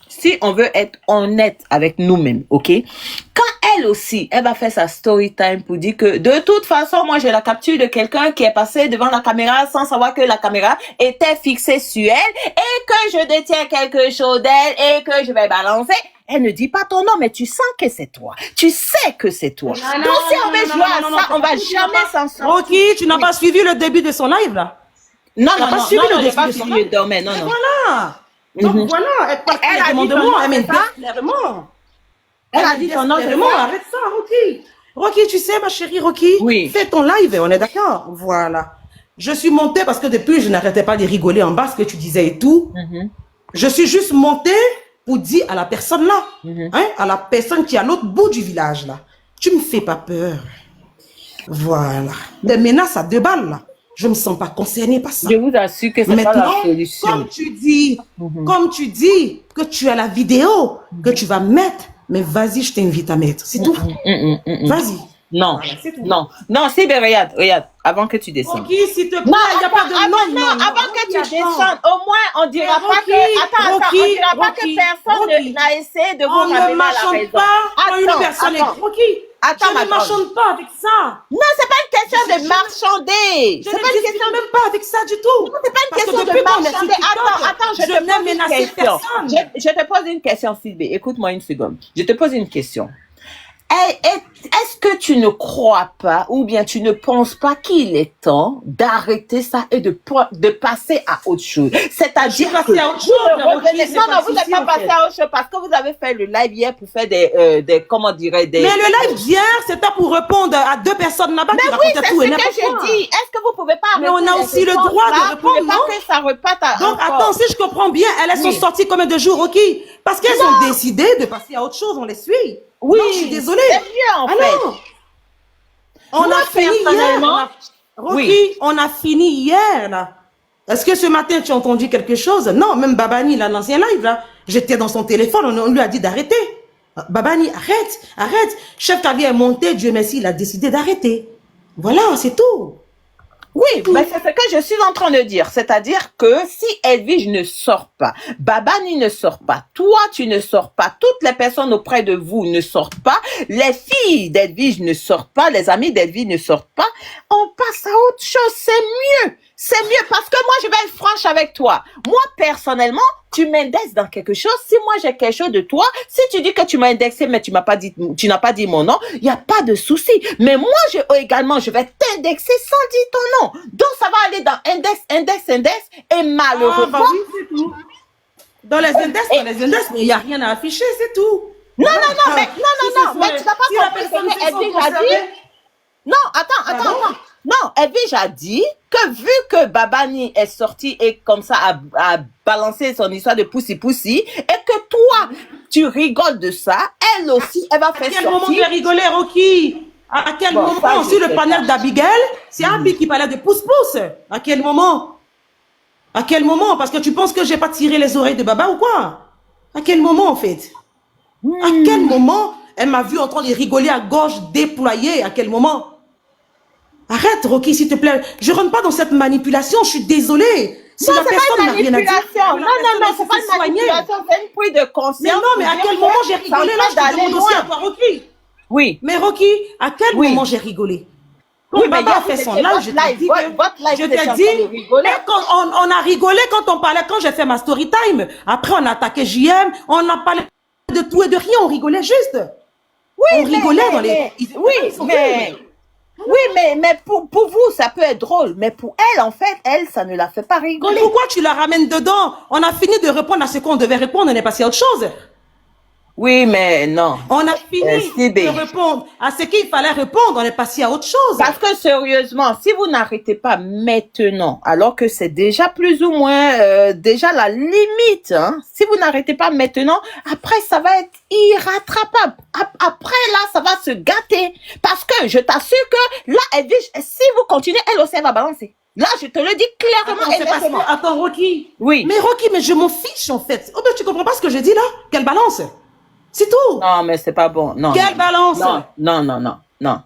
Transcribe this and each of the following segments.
Si on veut être honnête avec nous-mêmes, ok? Quand elle aussi, elle va faire sa story time pour dire que de toute façon, moi j'ai la capture de quelqu'un qui est passé devant la caméra sans savoir que la caméra était fixée sur elle et que je détiens quelque chose d'elle et que je vais balancer. Elle ne dit pas ton nom, mais tu sens que c'est toi. Tu sais que c'est toi. Donc si on veut jouer à ça, on va jamais s'en sortir. Rocky, tu n'as pas suivi le début de son live là? Non, j'ai pas suivi le domaine, non. Voilà. Donc voilà, elle a dit de moi, elle m'aide clairement. Elle a dit ton nom, arrête ça, Rocky. Rocky, tu sais, ma chérie Rocky, fais ton live, on est d'accord? Voilà. Je suis montée parce que depuis, je n'arrêtais pas de rigoler en bas ce que tu disais et tout. Je suis juste montée pour dire à la personne là, hein, à la personne qui est à l'autre bout du village là, tu me fais pas peur. Voilà. Des menaces à 2 balles là. Je me sens pas concernée par ça. Je vous assure que c'est pas la solution. Comme tu dis que tu as la vidéo que tu vas mettre, mais vas-y, je t'invite à mettre. C'est tout. Vas-y. Non, voilà, non, c'est bien, regarde, avant que tu descendes. Ok, s'il te plaît, il n'y a pas de non, avant que tu descendes, au moins, on dira pas que, on dira pas que personne n'a essayé de vous ramener à la raison. Attends, je ne marchande pas avec ça. Non, c'est pas une question de marchander. Je ne discute même pas avec ça du tout. Non, c'est pas une question de marchander. Attends, je te pose une question. Je te pose une question, Sylvie. Écoute-moi une seconde. Je te pose une question. Est-ce que tu ne crois pas ou bien tu ne penses pas qu'il est temps d'arrêter ça et de passer à autre chose? C'est-à-dire que vous n'êtes pas passé à autre chose parce que vous avez fait le live hier pour faire des comment dirais des. Mais le live d'hier, c'était pour répondre à 2 personnes là-bas qui racontaient tout et n'importe quoi. C'est ce que j'ai dit. Est-ce que vous pouvez pas? Mais on a aussi le droit de répondre, non? Que ça reparte donc attends, si je comprends bien, elles sont sorties combien de jours, ok? Parce qu'elles ont décidé de passer à autre chose, on les suit. Oui, non, je suis désolée. C'est mieux en fait. On a fini hier. Rocky, on a fini hier là. Est-ce que ce matin tu as entendu quelque chose? Non, même Babani, là, l'ancien live là, j'étais dans son téléphone, on lui a dit d'arrêter. Babani, arrête. Chef Kavi est monté, Dieu merci, il a décidé d'arrêter. Voilà, c'est tout. Oui, mais c'est ce que je suis en train de dire. C'est-à-dire que si Edwige ne sort pas, Babani ne sort pas, toi tu ne sors pas, toutes les personnes auprès de vous ne sortent pas, les filles d'Edwige ne sortent pas, les amis d'Edwige ne sortent pas, on passe à autre chose, c'est mieux. C'est mieux parce que moi, je vais être franche avec toi. Moi, personnellement, tu m'indexes dans quelque chose. Si moi, j'ai quelque chose de toi, si tu dis que tu m'as indexé, mais tu n'as pas dit mon nom, il n'y a pas de souci. Mais moi, également, je vais t'indexer sans dire ton nom. Donc, ça va aller dans index. Et malheureusement... oui, c'est tout. Dans les index, mais il n'y a rien à afficher, c'est tout. Non, mais tu n'as pas compris ce qu'Edwige a dit. Non, attends. Non, Edwige a dit que vu que Babani est sorti et comme ça a balancé son histoire de poussi et que toi, tu rigoles de ça, elle aussi, elle va faire sortir... À quel moment tu as rigolé, Rocky? À quel moment, sur le panel d'Abigail, c'est Abi qui parlait de pouce-pouce? À quel moment? Parce que tu penses que j'ai pas tiré les oreilles de Baba ou quoi? À quel moment, en fait? À quel moment elle m'a vu en train de rigoler à gorge déployée? À quel moment? Arrête, Rocky, s'il te plaît. Je rentre pas dans cette manipulation, je suis désolée. Si non, la personne n'a rien à dire. Non, c'est pas une manipulation, c'est une prise de conscience. Mais non, mais à quel moment j'ai rigolé là? Je te demande aussi à toi, Rocky. Oui. Mais Rocky, à quel moment j'ai rigolé? Quand Baba a fait son live, je t'ai dit on a rigolé quand on parlait, quand j'ai fait ma story time. Après, on a attaqué JM, on a parlé de tout et de rien, on rigolait juste. Oui, on rigolait dans les... Oui, mais pour vous, ça peut être drôle. Mais pour elle, en fait, ça ne la fait pas rigoler. Mais pourquoi tu la ramènes dedans? On a fini de répondre à ce qu'on devait répondre, on est passé à autre chose. Oui, mais non. On a fini de répondre à ce qu'il fallait répondre, on est passé à autre chose. Parce que sérieusement, si vous n'arrêtez pas maintenant, alors que c'est déjà plus ou moins déjà la limite, hein, si vous n'arrêtez pas maintenant, après ça va être irrattrapable. Après là, ça va se gâter. Parce que je t'assure que là, si vous continuez, elle aussi elle va balancer. Là, je te le dis clairement. Attends, Rocky. Oui. Mais Rocky, mais je m'en fiche en fait. Oh, mais tu comprends pas ce que je dis là? Qu'elle balance. C'est tout. Non, mais c'est pas bon. Non. Quelle balance? Non.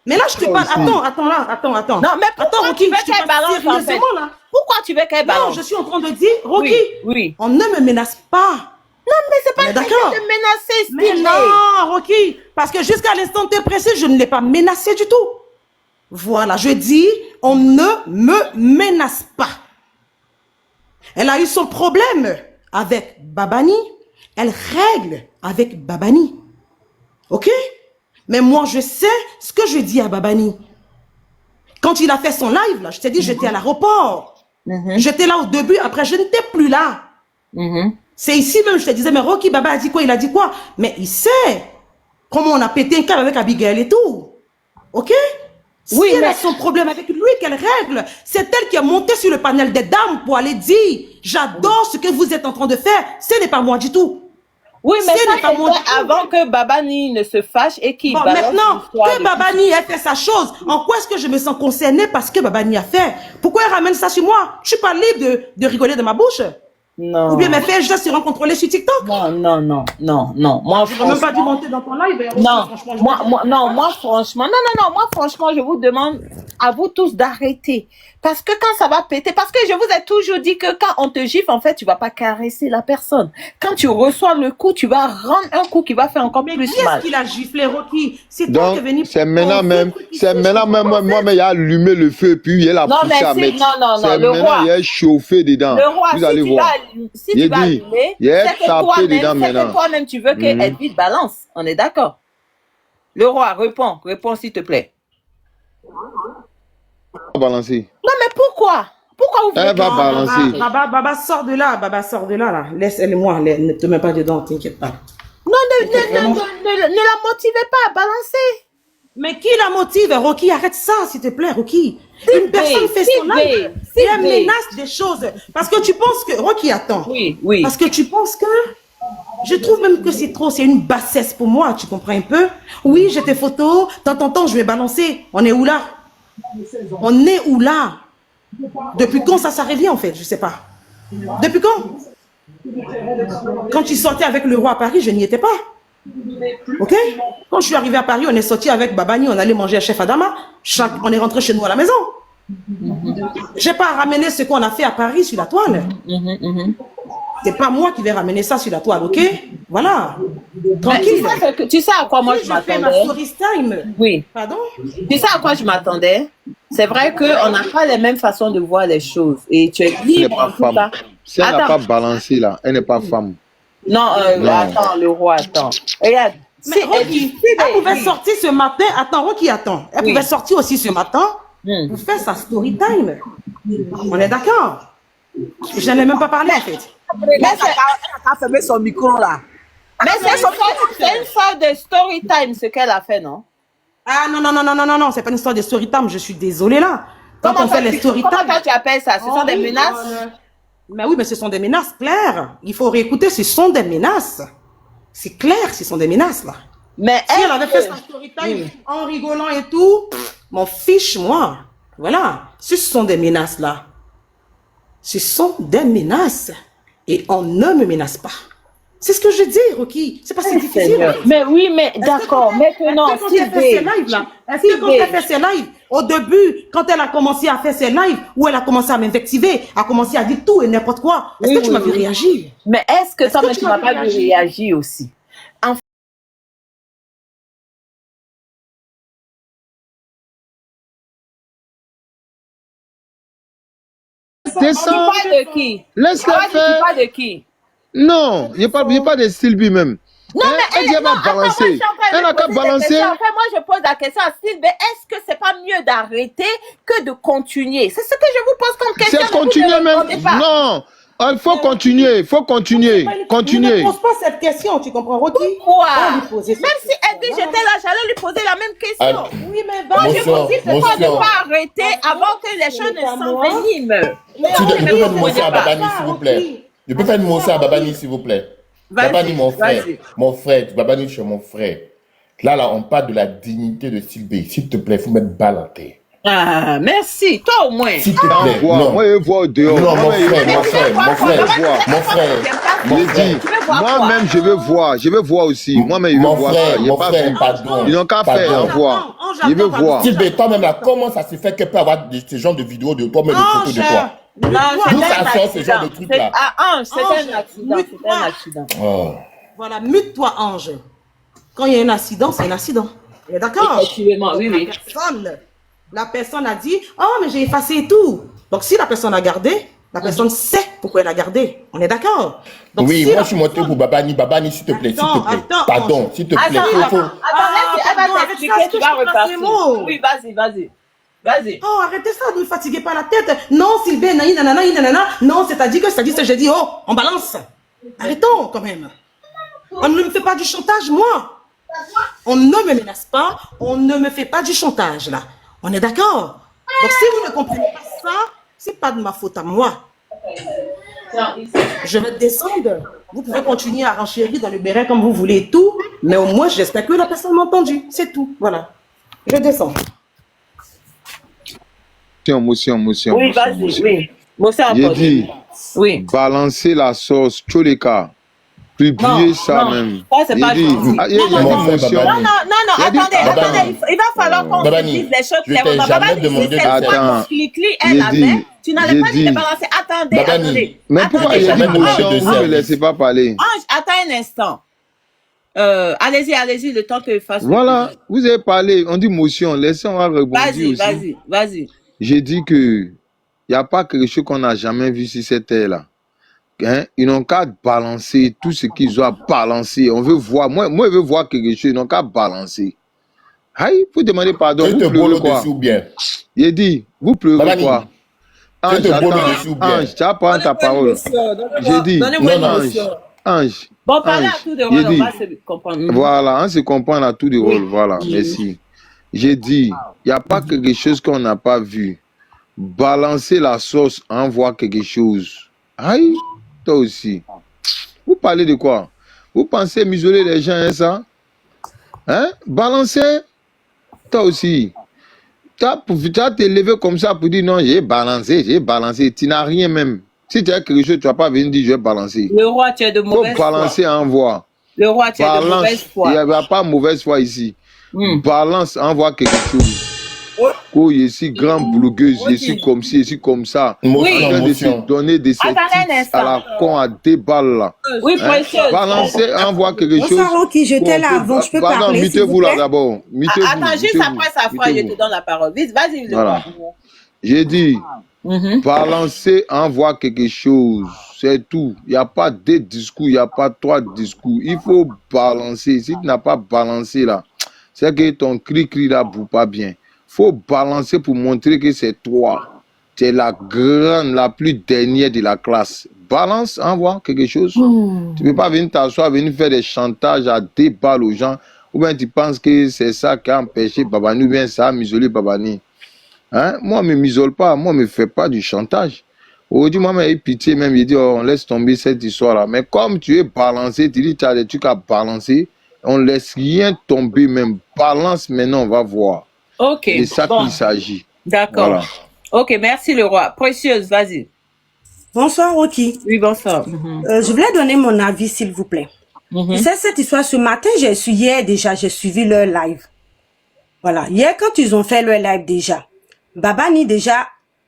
Mais là, je te parle. Attends. Non, mais pourquoi Rocky, tu veux qu'elle balance en fait? Pourquoi tu veux qu'elle balance? Non, je suis en train de dire, Rocky, oui. On ne me menace pas. c'est pas d'accord de menacer, Mais non, Rocky, parce que jusqu'à l'instant T précis, je ne l'ai pas menacé du tout. Voilà, je dis, on ne me menace pas. Elle a eu son problème avec Babani, elle règle avec Babani. Ok? Mais moi, je sais ce que je dis à Babani. Quand il a fait son live, là, je t'ai dit, j'étais à l'aéroport. J'étais là au début, après, je n'étais plus là. C'est ici même, je te disais, mais Rocky Baba a dit quoi? Il a dit quoi? Mais il sait comment on a pété un câble avec Abigail et tout. Ok? Oui, si elle a son problème avec lui, qu'elle règle. C'est elle qui est montée sur le panel des dames pour aller dire, j'adore ce que vous êtes en train de faire. Ce n'est pas moi du tout. Oui, mais ça, pas avant que Babani ne se fâche et qu'il balance maintenant, que Babani ait fait sa chose, en quoi est-ce que je me sens concernée parce que Babani a fait? Pourquoi elle ramène ça sur moi? Je suis pas libre de rigoler de ma bouche. Non. Ou bien mes faits juste seront contrôlés sur TikTok. Non. Moi, je ne même pas dû monter dans ton live. Non, moi, franchement, moi, franchement, je vous demande à vous tous d'arrêter. Parce que quand ça va péter, parce que je vous ai toujours dit que quand on te gifle, en fait, tu vas pas caresser la personne. Quand tu reçois le coup, tu vas rendre un coup qui va faire encore plus mal. Mais qui est-ce qui a giflé, Rocky? C'est toi qui es venu. C'est maintenant même, moi, mais il a allumé le feu, puis il a poussé à mettre. Non, le roi. Il a chauffé dedans. Le roi, vous allez voir. Si tu vas allumer, c'est que toi-même, tu veux qu'elle vite balance. On est d'accord? Le roi, réponds s'il te plaît. Balancer. Non, mais pourquoi? Pourquoi vous Elle va balancer. Baba, sors de là, là. Laisse elle et moi, ne te mets pas dedans, t'inquiète pas. Non, ne la motivez pas à balancer. Mais qui la motive? Rocky, arrête ça, s'il te plaît, Rocky. Une personne fait son live et elle menace des choses. Parce que tu penses que... Rocky, attends. Oui. Parce que tu penses que... Je trouve même que c'est trop, c'est une bassesse pour moi, tu comprends un peu? Oui, j'ai tes photos, de temps en temps, je vais balancer. On est où là? On est où là? Depuis quand ça revient en fait? Je sais pas. Depuis quand? Quand tu sortais avec le roi à Paris, je n'y étais pas. Ok? Quand je suis arrivé à Paris, on est sorti avec Babani, on allait manger à Chef Adama. On est rentré chez nous à la maison. J'ai pas ramené ce qu'on a fait à Paris sur la toile. C'est pas moi qui vais ramener ça sur la toile, ok? Voilà. Tranquille. Tu sais à quoi moi je m'attendais? Ma story time. Oui. Pardon? Tu sais à quoi je m'attendais? C'est vrai qu'on n'a pas les mêmes façons de voir les choses. Et tu es libre en tout cas. Si elle n'a pas balancé là, elle n'est pas femme. Non, attends, le roi, attends. Regarde. Mais Rocky, elle pouvait sortir ce matin. Attends, Rocky, attends. Elle pouvait sortir aussi ce matin pour faire sa story time. On est d'accord? Je n'en ai même pas parlé en fait. Mais elle a fermé son micro là. Mais c'est une sorte de story time ce qu'elle a fait, non? Ah non, c'est pas une histoire de story time, je suis désolée là. Quand on fait les story time. Comment tu appelles ça? Ce sont des menaces? Mais oui, mais ce sont des menaces, claires. Il faut réécouter, ce sont des menaces. C'est clair, ce sont des menaces là. Mais si elle avait fait sa story time en rigolant et tout, m'en fiche moi. Voilà, ce sont des menaces là. Ce sont des menaces. Et on ne me menace pas. C'est ce que je dis, Rocky. C'est pas si difficile. Mais oui, mais d'accord. Maintenant, est-ce que quand elle fait ses lives, au début, quand elle a commencé à faire ses lives, où elle a commencé à m'invectiver, a commencé à dire tout et n'importe quoi, est-ce que tu m'as vu réagir? Mais est-ce que tu m'as pas vu réagir aussi? Descends. Tu parles de qui? Laisse-la faire. Tu parles de qui? Non, il n'y a pas de Sylvie même. Non, mais elle va balancer. Elle n'a qu'à balancer. Moi, je pose la question à Sylvie. Est-ce que c'est pas mieux d'arrêter que de continuer? C'est ce que je vous pose comme question. C'est continuer même. Non. Il faut continuer, il faut continuer. Continuer. Ne pose pas cette question, tu comprends, Rocky? Pourquoi? Même si elle dit j'étais là, j'allais lui poser la même question. Oui, mais bon, je vous dis pourquoi ne pas arrêter avant que les choses ne s'enveniment. Tu peux faire une motion à Babani, s'il vous plaît. Je peux faire une motion à Babani, s'il vous plaît. Babani, mon frère. Babani, je suis mon frère. Là, on parle de la dignité de Sylvie. S'il te plaît, il faut mettre balle en terre. Ah, merci. Toi au moins. S'il te plaît. Non. Moi, je vois dehors. Non, mon frère. Moi-même, je veux voir. Je veux voir aussi. Moi-même, je veux voir ça. Mon frère, pardon. Ils n'ont qu'à faire, voir. Je veux voir. Sylvie, toi-même, là, comment ça se fait qu'elle peut avoir ce genre de vidéos de toi, même des photos de toi? Non, d'où ça sort ce genre de truc-là? Ah, c'est un accident. C'est un accident. Voilà, mute-toi, ange. Quand il y a un accident, c'est un accident. D'accord? Effectivement, oui. La personne a dit, oh, mais j'ai effacé et tout. Donc, si la personne a gardé, la personne sait pourquoi elle a gardé. On est d'accord? Oui, moi, je suis monté pour Babani. Babani, s'il te plaît, s'il te plaît. Pardon, s'il te plaît. Attends, elle va t'expliquer, tu vas repartir. Oui, vas-y. Oh, arrêtez ça, ne me fatiguez pas la tête. Non, Sylvain, nanana. Non, c'est-à-dire que j'ai dit, oh, on balance. Arrêtons, quand même. On ne me fait pas du chantage, moi. On ne me menace pas, on ne me fait pas du chantage, là. On est d'accord? Donc, si vous ne comprenez pas ça, c'est pas de ma faute à moi. Je vais descendre. Vous pouvez continuer à renchérir dans le béret comme vous voulez et tout, mais au moins, j'espère que la personne m'a entendu. C'est tout. Voilà. Je descends. Motion. Oui, vas-y, oui. J'ai dit, oui. Balancer la sauce, Tcholeka. Publier ça même. Ça, c'est pas Non, attendez, il va falloir qu'on se dise les choses clairement. Attends, tu n'allais pas dire de balancer. Attendez. Mais pourquoi il y a dit motion, vous ne me laissez pas parler? Attends un instant. Allez-y, le temps que je fasse. Voilà, vous avez parlé, on dit motion, laissez-moi rebondir aussi. Vas-y. J'ai dit que il n'y a pas quelque chose qu'on n'a jamais vu sur cette terre-là. Hein? Ils n'ont qu'à balancer tout ce qu'ils ont à balancer. On veut voir, moi je veux voir quelque chose, ils n'ont qu'à balancer. Aïe, vous demandez pardon, vous pleurez quoi? Il dit, vous pleurez quoi? Ange, tu as pas ta parole. J'ai dit, Ange. Bon, parlez à tout de rôle, on va se comprendre. Voilà, on se comprend à tout de rôle, voilà, merci. J'ai dit, il n'y a pas quelque chose qu'on n'a pas vu. Balancer la sauce, envoie quelque chose. Aïe, toi aussi. Vous parlez de quoi? Vous pensez m'isoler les gens, hein, ça? Hein? Balancer, toi aussi. Tu as te levé comme ça pour dire non, j'ai balancé. Tu n'as rien même. Si tu as quelque chose, tu ne vas pas venir dire je vais balancer. Le roi, tu es de mauvaise foi. Faut balancer, envoie. Le roi, tu es de mauvaise foi. Il n'y a pas mauvaise foi ici. Balance, envoie quelque chose. Oh, je suis grande blogueuse, je suis comme ci, je suis comme ça. En train de se donner des titres à la con à des balles là. Oui, précieuse. Balancer, envoie quelque chose. Bonsoir, Rocky, j'étais là avant, je peux parler. Mettez-vous là d'abord. Attends, juste après sa foi, je te donne la parole. Vas-y, voilà. J'ai dit, balancer, envoie quelque chose. C'est tout. Il n'y a pas deux discours, il n'y a pas trois discours. Il faut balancer. Si tu n'as pas balancé là, c'est que ton cri là ne boue pas bien. Faut balancer pour montrer que c'est toi. Tu es la grande, la plus dernière de la classe. Balance, envoie quelque chose. Tu ne peux pas venir t'asseoir, venir faire des chantages à des balles aux gens. Ou bien tu penses que c'est ça qui a empêché Babani, ou bien ça a m'isoler Babani. Hein? Moi, je ne m'isole pas. Moi, je ne me fais pas du chantage. Aujourd'hui, moi, j'ai pitié même. Il dit, oh, on laisse tomber cette histoire-là. Mais comme tu es balancé, tu dis, tu as des trucs à balancer. On ne laisse rien tomber même. Balance maintenant, on va voir. Ok. C'est ça qu'il s'agit. D'accord. Voilà. Ok, merci le roi. Précieuse, vas-y. Bonsoir, Rocky. Oui, bonsoir. Je voulais donner mon avis, s'il vous plaît. Tu sais, cette histoire, ce matin, hier déjà, j'ai suivi leur live. Voilà. Hier, quand ils ont fait leur live déjà, Babani déjà,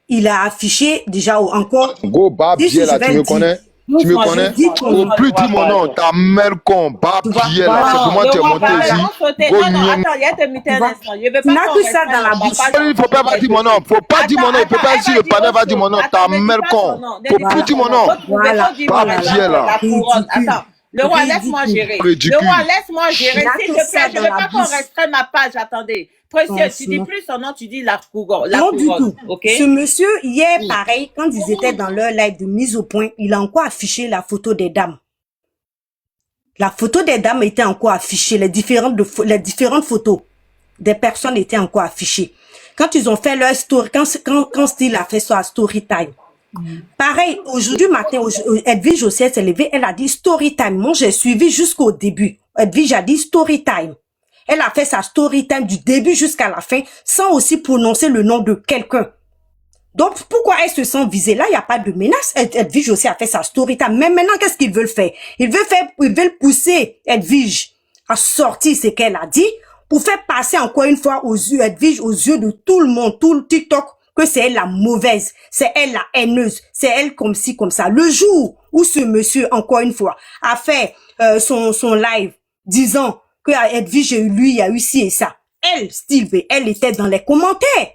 il a affiché déjà encore... Go, Babier, là, tu me connais? Tu me connais? Faut plus dire mon nom, ta mère con, Babier, là, c'est pour moi tu es monté ici. Tu n'as que ça dans la bouche. Il faut pas dire mon nom, faut pas dire mon nom, il peut pas dire le panel va dire mon nom, ta mère con. Faut plus dire mon nom. Babier, là. Attends. Le roi, laisse-moi gérer. Le roi, laisse-moi gérer. S'il te plaît, je ne veux pas qu'on restreint ma page. Attendez. Précieux, tu dis plus son nom, tu dis la couronne. Non, du tout. Okay? Ce monsieur, hier, pareil, quand ils étaient dans leur live de mise au point, il a encore affiché la photo des dames. La photo des dames était encore affichée. Les différentes photos des personnes étaient encore affichées. Quand ils ont fait leur story, quand Style a fait sa story time, pareil, aujourd'hui matin, Edwige aussi s'est levée, elle a dit story time. Moi, j'ai suivi jusqu'au début. Edwige a dit story time. Elle a fait sa story time du début jusqu'à la fin, sans aussi prononcer le nom de quelqu'un. Donc, pourquoi elle se sent visée? Là, il n'y a pas de menace. Edwige aussi a fait sa story time. Mais maintenant, qu'est-ce qu'ils veulent faire? Ils veulent pousser Edwige à sortir ce qu'elle a dit, pour faire passer encore une fois aux yeux, Edwige, aux yeux de tout le monde, tout le TikTok, que c'est elle la mauvaise, c'est elle la haineuse, c'est elle comme ci, comme ça. Le jour où ce monsieur, encore une fois, a fait son live disant que à Edwige, lui, il y a eu ci et ça. Elle, Steve, elle était dans les commentaires.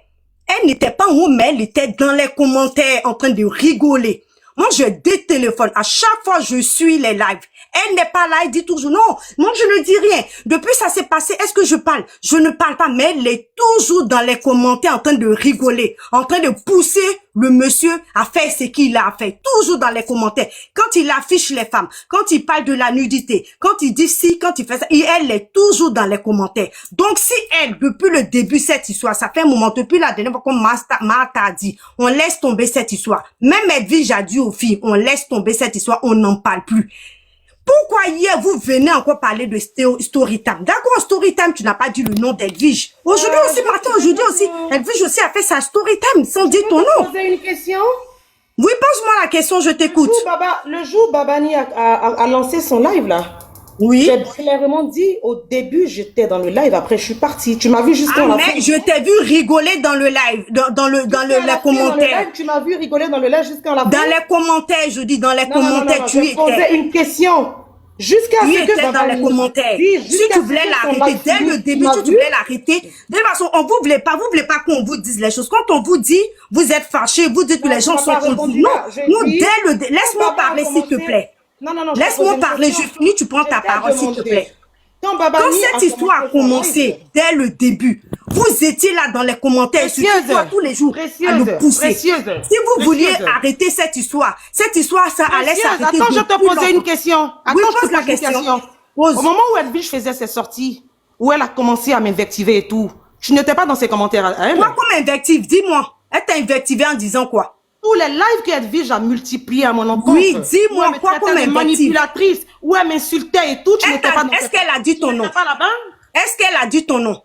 Elle n'était pas en haut, mais elle était dans les commentaires en train de rigoler. Moi, je détéléphone. À chaque fois, je suis les lives. Elle n'est pas là, elle dit toujours non. Moi, je ne dis rien. Depuis ça s'est passé, est-ce que je parle? Je ne parle pas, mais elle est toujours dans les commentaires en train de rigoler, en train de pousser le monsieur à faire ce qu'il a fait. Toujours dans les commentaires. Quand il affiche les femmes, quand il parle de la nudité, quand il dit si, quand il fait ça, et elle est toujours dans les commentaires. Donc, si elle, depuis le début cette histoire, ça fait un moment, depuis la dernière fois comme Martha a dit, on laisse tomber cette histoire. Même Edwige a dit aux filles, on laisse tomber cette histoire, on n'en parle plus. Pourquoi hier, vous venez encore parler de Storytime? D'accord, Storytime, tu n'as pas dit le nom d'Edwige. Aujourd'hui aussi, Martin, aujourd'hui aussi, Edwige aussi a fait sa Storytime sans dire ton nom. Je peux poser une question? Oui, pose-moi la question, je t'écoute. Le jour Babani a lancé son live, là. Oui. J'ai clairement dit, au début, j'étais dans le live, après je suis partie. Tu m'as vu jusqu'à la fin. Mais je t'ai vu rigoler dans le live, dans les commentaires. Tu m'as vu rigoler dans le live jusqu'à la fin. Dans les commentaires, je dis dans les commentaires, tu étais. Je posais une question. Jusqu'à ce que dans les commentaires. Si tu voulais l'arrêter dès le début, si tu voulais l'arrêter, de toute façon, on vous voulait pas qu'on vous dise les choses. Quand on vous dit, vous êtes fâché, vous dites que les gens sont contre vous. Non, nous, laisse-moi parler, s'il te plaît. Non, laisse-moi parler, je finis, tu prends ta parole, s'il te plaît. Quand cette histoire a commencé, dès le début, vous étiez là dans les commentaires, tous les jours, à nous pousser. Si vous vouliez arrêter cette histoire, ça allait s'arrêter. Attends, je te posais une question. Oui, pose la question. Au moment où Edwige faisait ses sorties, où elle a commencé à m'invectiver et tout, tu n'étais pas dans ses commentaires à elle? Quoi comme invective? Dis-moi. Elle t'a invectivé en disant quoi? Tous les lives qu'Edwige a multipliés à mon enfance. Oui, dis-moi quoi comme invective? Manipulatrice, où elle m'insultait et tout, tu n'étais pas dans. Est-ce qu'elle a dit ton nom? Est-ce qu'elle a dit ton nom?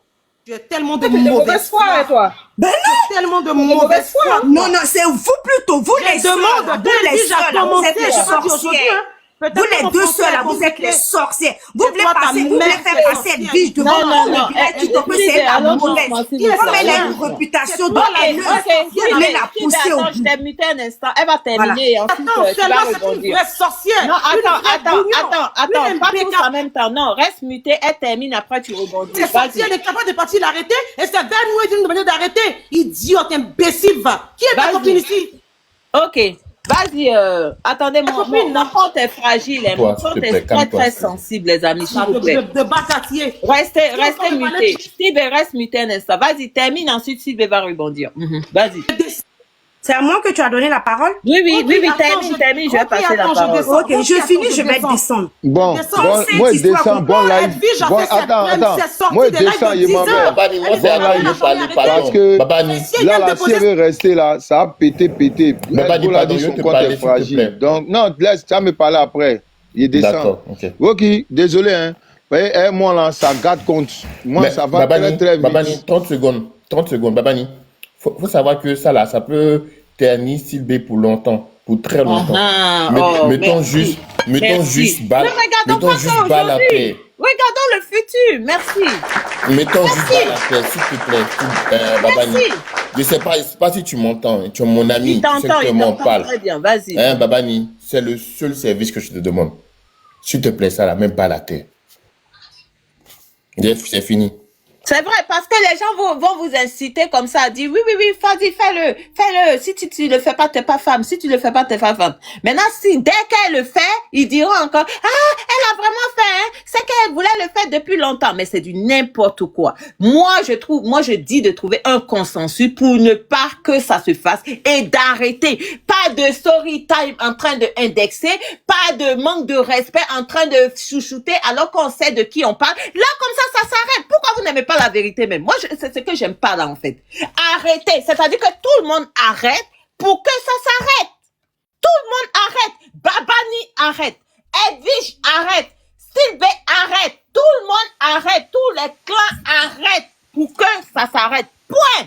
Tu es tellement de mauvaise foi, toi. Ben non! Tellement de mauvaise foi. Non, c'est vous plutôt, vous les seuls, vous les seuls, vous êtes les sorcières. Vous les deux seuls, vous êtes les sorcières. Vous voulez faire passer Edwige devant le village, tu te peux c'est la mauvaise. Comme elle a une réputation de haineuse, vous voulez la pousser au bout. Je t'ai muté un instant, elle va terminer et ensuite tu vas rebondir. Sorcière. Non, attends, pas tous en même temps. Non, reste muté, elle termine, après tu rebondis. C'est sorti, elle est capable de partir l'arrêter et c'est vers nous et de nous demander d'arrêter. Idiote, imbécile, va. Qui est ta copine ici? Ok. Vas-y, attendez, mon compte est fragile, mon compte est très sensible, les amis, s'il vous plaît. Restez mutés. Steve, reste muté un instant. Vas-y, termine, ensuite Steve va rebondir. Vas-y. C'est à moi que tu as donné la parole? Oui, termine, je vais passer la parole. Ok, je finis, je vais descendre. Bon, moi je descends, bon live. Bon, attends, moi je descends, il m'en va. Parce que là, si elle veut rester là, ça a pété. Babani, pardon, son compte est fragile. Donc, non, laisse, ça me parler après. Il descend. D'accord, ok. Ok, désolé, hein. Moi là, ça garde compte. Moi, ça va très vite. Babani, 30 secondes, Babani. Faut savoir que ça là, ça peut ternir Sylvie pour longtemps, pour très longtemps. Mettons juste balle à terre. Regardons le futur, merci. Mettons juste balle à terre, s'il te plaît, Babani. Je sais pas si tu m'entends, tu es mon ami, tu sais que m'en parle. Très bien, vas-y. Babani, c'est le seul service que je te demande. S'il te plaît, ça là, même pas à la terre. C'est fini. C'est vrai, parce que les gens vont vous inciter comme ça, à dire oui, vas-y, fais-le. Si tu le fais pas, t'es pas femme. Si tu le fais pas, t'es pas femme. Maintenant, si dès qu'elle le fait, ils diront encore, elle a vraiment fait, hein. C'est qu'elle voulait le faire depuis longtemps, mais c'est du n'importe quoi. Moi, je dis de trouver un consensus pour ne pas que ça se fasse et d'arrêter. Pas de story time en train de indexer, pas de manque de respect en train de chouchouter alors qu'on sait de qui on parle. Là, comme ça s'arrête. Pourquoi vous n'aimez pas la vérité même? Moi, c'est ce que j'aime pas là, en fait. Arrêtez. C'est-à-dire que tout le monde arrête pour que ça s'arrête. Tout le monde arrête. Babani arrête. Edwige arrête. Sylvie arrête. Tout le monde arrête. Tous les clans arrêtent pour que ça s'arrête. Point.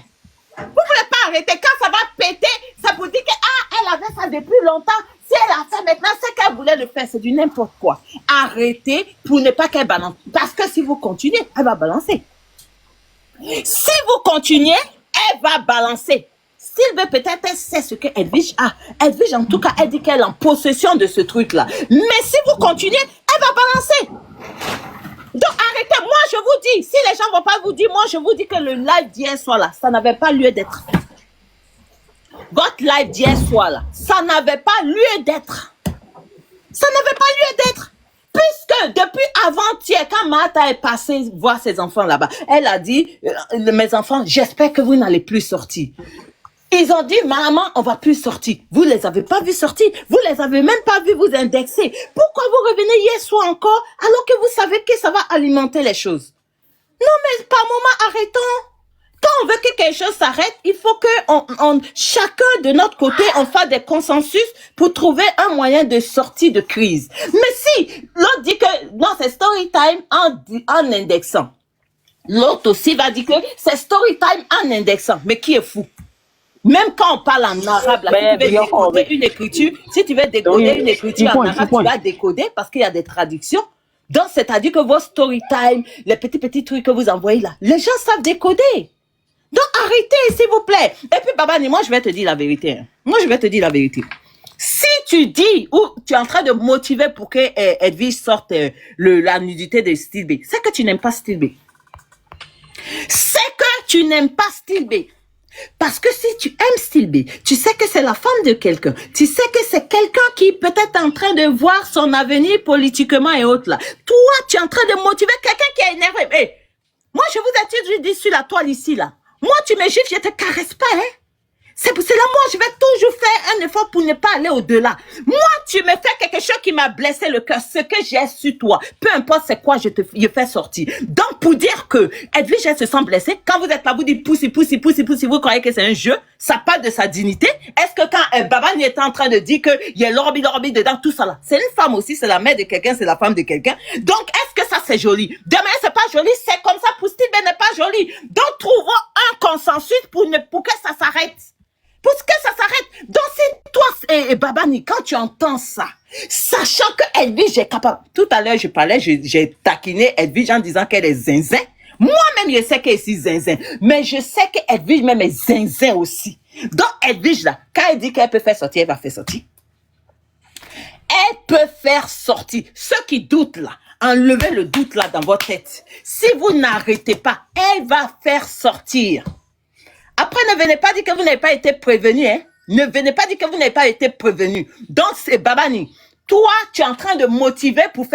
Vous voulez pas arrêter. Quand ça va péter, ça vous dit que, elle avait ça depuis longtemps. Si elle a fait maintenant, c'est qu'elle voulait le faire. C'est du n'importe quoi. Arrêtez pour ne pas qu'elle balance. Parce que si vous continuez, elle va balancer. Si vous continuez, elle va balancer. Si Stylbe, peut-être, elle sait ce que Edwige a. Edwige, en tout cas, elle dit qu'elle est en possession de ce truc-là. Mais si vous continuez, elle va balancer. Donc, arrêtez. Moi, je vous dis, si les gens ne vont pas vous dire, moi, je vous dis que le live d'hier soir, là, ça n'avait pas lieu d'être. Votre live d'hier soir, là, ça n'avait pas lieu d'être. Ça n'avait pas lieu d'être. Puisque depuis avant-hier, quand Martha est passée voir ses enfants là-bas, elle a dit, mes enfants, j'espère que vous n'allez plus sortir. Ils ont dit, maman, on va plus sortir. Vous les avez pas vus sortir. Vous les avez même pas vus vous indexer. Pourquoi vous revenez hier soir encore, alors que vous savez que ça va alimenter les choses? Non, mais par moment, arrêtons. Quand on veut que quelque chose s'arrête, il faut que chacun de notre côté, on fasse des consensus pour trouver un moyen de sortie de crise. Mais si l'autre dit que non, c'est story time en indexant. L'autre aussi va dire que c'est story time en indexant. Mais qui est fou? Même quand on parle en arabe, là, si tu veux décoder une écriture, si tu veux décoder une écriture en arabe, tu vas décoder parce qu'il y a des traductions. Donc, c'est-à-dire que vos story time, les petits trucs que vous envoyez là, les gens savent décoder. Donc, arrêtez, s'il vous plaît. Et puis, Babani, moi, je vais te dire la vérité. Hein. Moi, je vais te dire la vérité. Si tu dis, ou tu es en train de motiver pour que Edwige sorte la nudité de Style B, c'est que tu n'aimes pas Style B. C'est que tu n'aimes pas Style B. Parce que si tu aimes Style B, tu sais que c'est la femme de quelqu'un. Tu sais que c'est quelqu'un qui peut-être en train de voir son avenir politiquement et autres là. Toi, tu es en train de motiver quelqu'un qui est énervé. Hey, moi, je vous ai toujours dit sur la toile ici là. Moi, tu me gifles, je te caresse pas, hein. C'est pour cela, moi, je vais toujours faire un effort pour ne pas aller au-delà. Moi, tu me fais quelque chose qui m'a blessé le cœur, ce que j'ai su toi. Peu importe c'est quoi, je fais sortir. Donc, pour dire que Edwige, elle se sent blessée, quand vous êtes là, vous dites poussi, vous croyez que c'est un jeu, ça part de sa dignité. Est-ce que quand Babani était en train de dire qu'il y a l'orbi dedans, tout ça là, c'est une femme aussi, c'est la mère de quelqu'un, c'est la femme de quelqu'un. Donc, est-ce que ça c'est joli? Demain, c'est pas joli, c'est comme ça, pour Style B n'est pas joli. Donc, trouvons un consensus pour que ça s'arrête. Pour que ça s'arrête. Donc, si toi et Babani, quand tu entends ça, sachant que Edwige est capable. Tout à l'heure, j'ai taquiné Edwige en disant qu'elle est zinzin. Moi-même, je sais qu'elle est zinzin. Mais je sais qu'Edwige même est zinzin aussi. Donc, Edwige, là, quand elle dit qu'elle peut faire sortir, elle va faire sortir. Elle peut faire sortir. Ceux qui doutent, là, enlevez le doute, là, dans votre tête. Si vous n'arrêtez pas, elle va faire sortir. Après, ne venez pas dire que vous n'avez pas été prévenu, hein. Ne venez pas dire que vous n'avez pas été prévenu. Donc, c'est Babani. Toi, tu es en train de motiver pour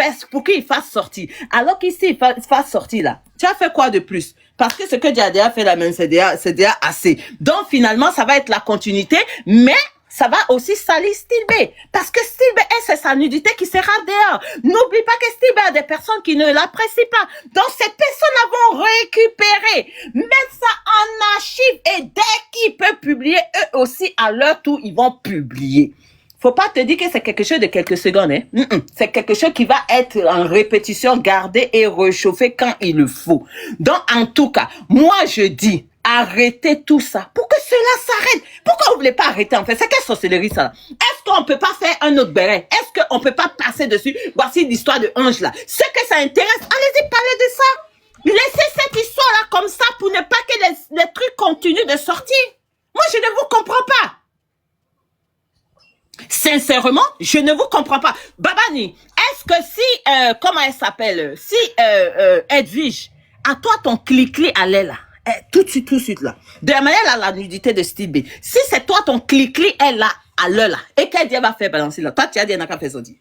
qu'il fasse sortir. Alors qu'ici, il fasse sortir là. Tu as fait quoi de plus? Parce que ce que Diadea fait la même, c'est déjà assez. Donc, finalement, ça va être la continuité, mais ça va aussi salir Style B. Parce que Style B, c'est sa nudité qui sera dehors. N'oublie pas que Style B a des personnes qui ne l'apprécient pas. Donc, ces personnes vont récupérer, mettre ça en archive et dès qu'ils peuvent publier, eux aussi, à leur tour, ils vont publier. Faut pas te dire que c'est quelque chose de quelques secondes, hein. C'est quelque chose qui va être en répétition, gardé et réchauffé quand il le faut. Donc, en tout cas, moi, je dis, arrêtez tout ça pour que cela s'arrête. Pourquoi vous voulez pas arrêter en fait? C'est quelle sorcellerie ça? Est-ce qu'on peut pas faire un autre béret? Est-ce qu'on peut pas passer dessus? Voici l'histoire de Ange là. Ce que ça intéresse, allez-y parler de ça. Laissez cette histoire là comme ça pour ne pas que les trucs continuent de sortir. Moi je ne vous comprends pas. Sincèrement, je ne vous comprends pas. Babani, est-ce que si, comment elle s'appelle? Si Edwige, à toi ton clic-clic allait là. Tout de suite là. De la manière là, la nudité de Style B. Si c'est toi ton clic-clic est là, à l'heure là, et qu'elle dit elle va faire balancer là, toi tu as dit elle n'a qu'à faire sortir.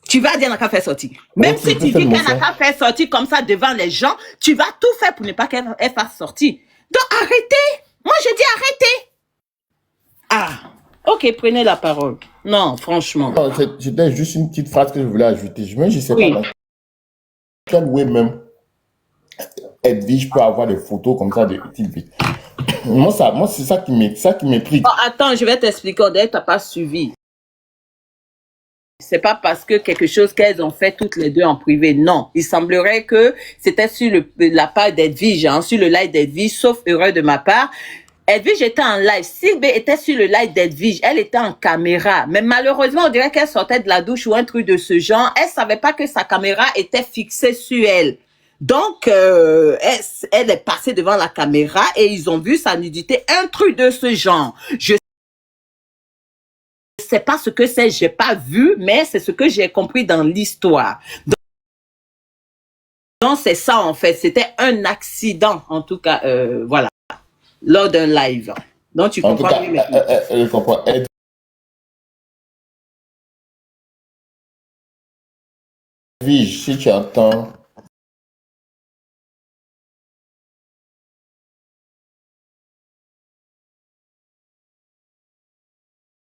Tu vas dire elle n'a qu'à faire sortir. Même si tu dis qu'elle n'a qu'à faire sortir comme ça devant les gens, tu vas tout faire pour ne pas qu'elle fasse sortir. Donc arrêtez. Moi je dis arrêtez. Ah, ok, prenez la parole. Non, franchement. C'était juste une petite phrase que je voulais ajouter. Je sais pas. Quel way même Edwige peut avoir des photos comme ça de Style B. Moi, c'est ça qui m'intrigue. Oh, attends, je vais t'expliquer. On dirait que tu n'as pas suivi. C'est pas parce que quelque chose qu'elles ont fait toutes les deux en privé. Non. Il semblerait que c'était sur la page d'Edwige, hein, sur le live d'Edwige, sauf erreur de ma part. Edwige était en live. Style B était sur le live d'Edwige. Elle était en caméra. Mais malheureusement, on dirait qu'elle sortait de la douche ou un truc de ce genre. Elle savait pas que sa caméra était fixée sur elle. Donc, elle est passée devant la caméra et ils ont vu sa nudité, un truc de ce genre. Je sais pas ce que c'est, j'ai pas vu, mais c'est ce que j'ai compris dans l'histoire. Donc, c'est ça, en fait. C'était un accident, en tout cas, voilà, lors d'un live. Donc, tu comprends. En tout cas, je comprends. Edwige, si tu entends...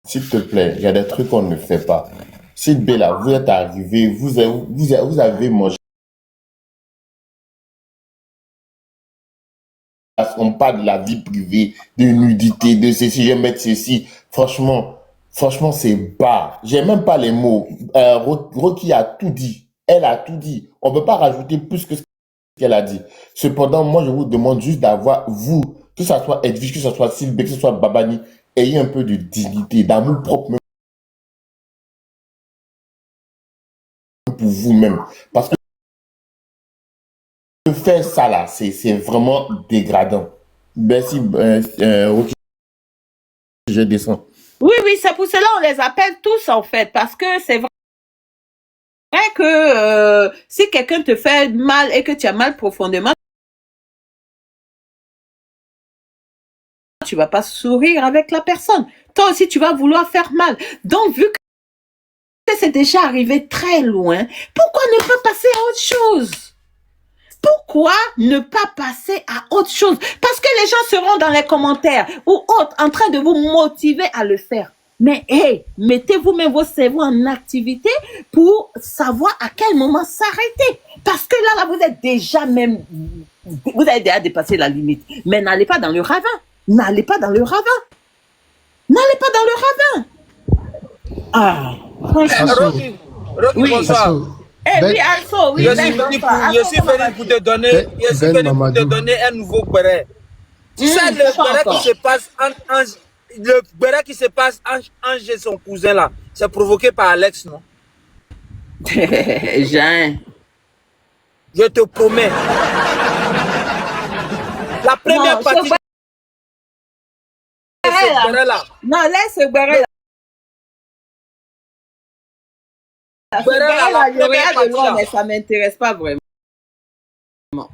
S'il te plaît, il y a des trucs qu'on ne fait pas. Sid Bella, vous êtes arrivé, vous avez mangé. On parle de la vie privée, de nudité, de ceci, je vais mettre ceci. Franchement, c'est bas. J'ai même pas les mots. Rocky a tout dit. Elle a tout dit. On ne peut pas rajouter plus que ce qu'elle a dit. Cependant, moi, je vous demande juste d'avoir, vous, que ce soit Edwige, que ce soit Sylvie, que ce soit Babani, ayez un peu de dignité, d'amour propre même pour vous-même. Parce que faire ça là, c'est vraiment dégradant. Merci, Rocky. Je descends. Oui, c'est pour cela on les appelle tous en fait, parce que c'est vrai que si quelqu'un te fait mal et que tu as mal profondément, tu vas pas sourire avec la personne. Toi aussi, tu vas vouloir faire mal. Donc, vu que c'est déjà arrivé très loin, pourquoi ne pas passer à autre chose? Pourquoi ne pas passer à autre chose? Parce que les gens seront dans les commentaires ou autres en train de vous motiver à le faire. Mais hey, mettez-vous même vos cerveaux en activité pour savoir à quel moment s'arrêter. Parce que là, vous êtes déjà vous avez déjà dépassé la limite. Mais n'allez pas dans le ravin. N'allez pas dans le ravin. N'allez pas dans le ravin. Ah, franchement. Rocky, bonsoir. Oui, also, oui, je suis venu pour te donner un nouveau béret. Tu sais, le béret qui se passe entre Ange et son cousin là, c'est provoqué par Alex, non? Jean. Je te promets. La première partie de ce béret là. Non, laisse ce béret là. Je regarde de loin, mais ça m'intéresse pas vraiment.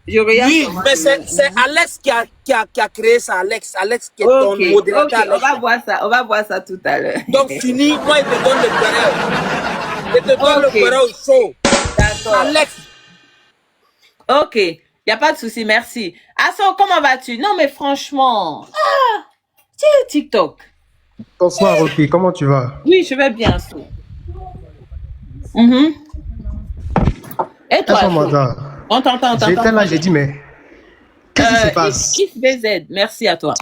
Oui, mais c'est Alex qui a créé ça, Alex qui est ton modérateur. On va voir ça tout à l'heure. Donc fini, moi il te donne le béret. Je te donne le béret au show. D'accord. Alex. Ok, il n'y a pas de souci, merci. Asso, comment vas-tu? Non mais franchement, tu es TikTok. Bonsoir Rocky, comment tu vas? Oui, je vais bien, Asso. Et toi? On t'entend. J'étais là, j'ai dit, mais qu'est-ce qui se passe? Kiff BZ, merci à toi.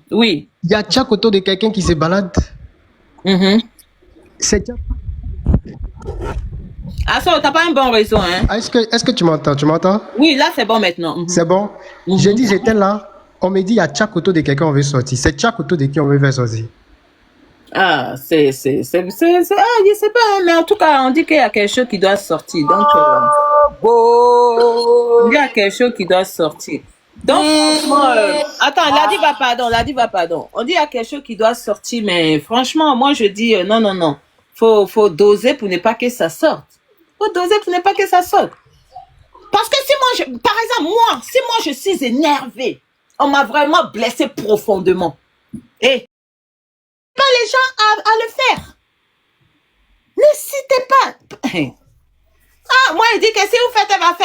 Oui. Il y a Tchak autour de quelqu'un qui se balade. C'est Tchak. Ah, ça, t'as pas un bon réseau, hein? Est-ce que tu m'entends? Tu m'entends? Oui, là, c'est bon maintenant. C'est bon? J'ai dit, j'étais là. On me dit, il y a Tchak autour de quelqu'un, on veut sortir. C'est Tchak autour de qui on veut faire sortir. Ah, je sais pas, mais en tout cas, on dit qu'il y a quelque chose qui doit sortir. Donc, il y a quelque chose qui doit sortir. Donc, attends, Ladi va pardon. On dit qu'il y a quelque chose qui doit sortir, mais franchement, moi, je dis non. Faut doser pour ne pas que ça sorte. Parce que si moi, par exemple, si moi, je suis énervée, on m'a vraiment blessé profondément. Et pas les gens à le faire. N'hésitez pas. Moi, il dit que si vous faites, elle va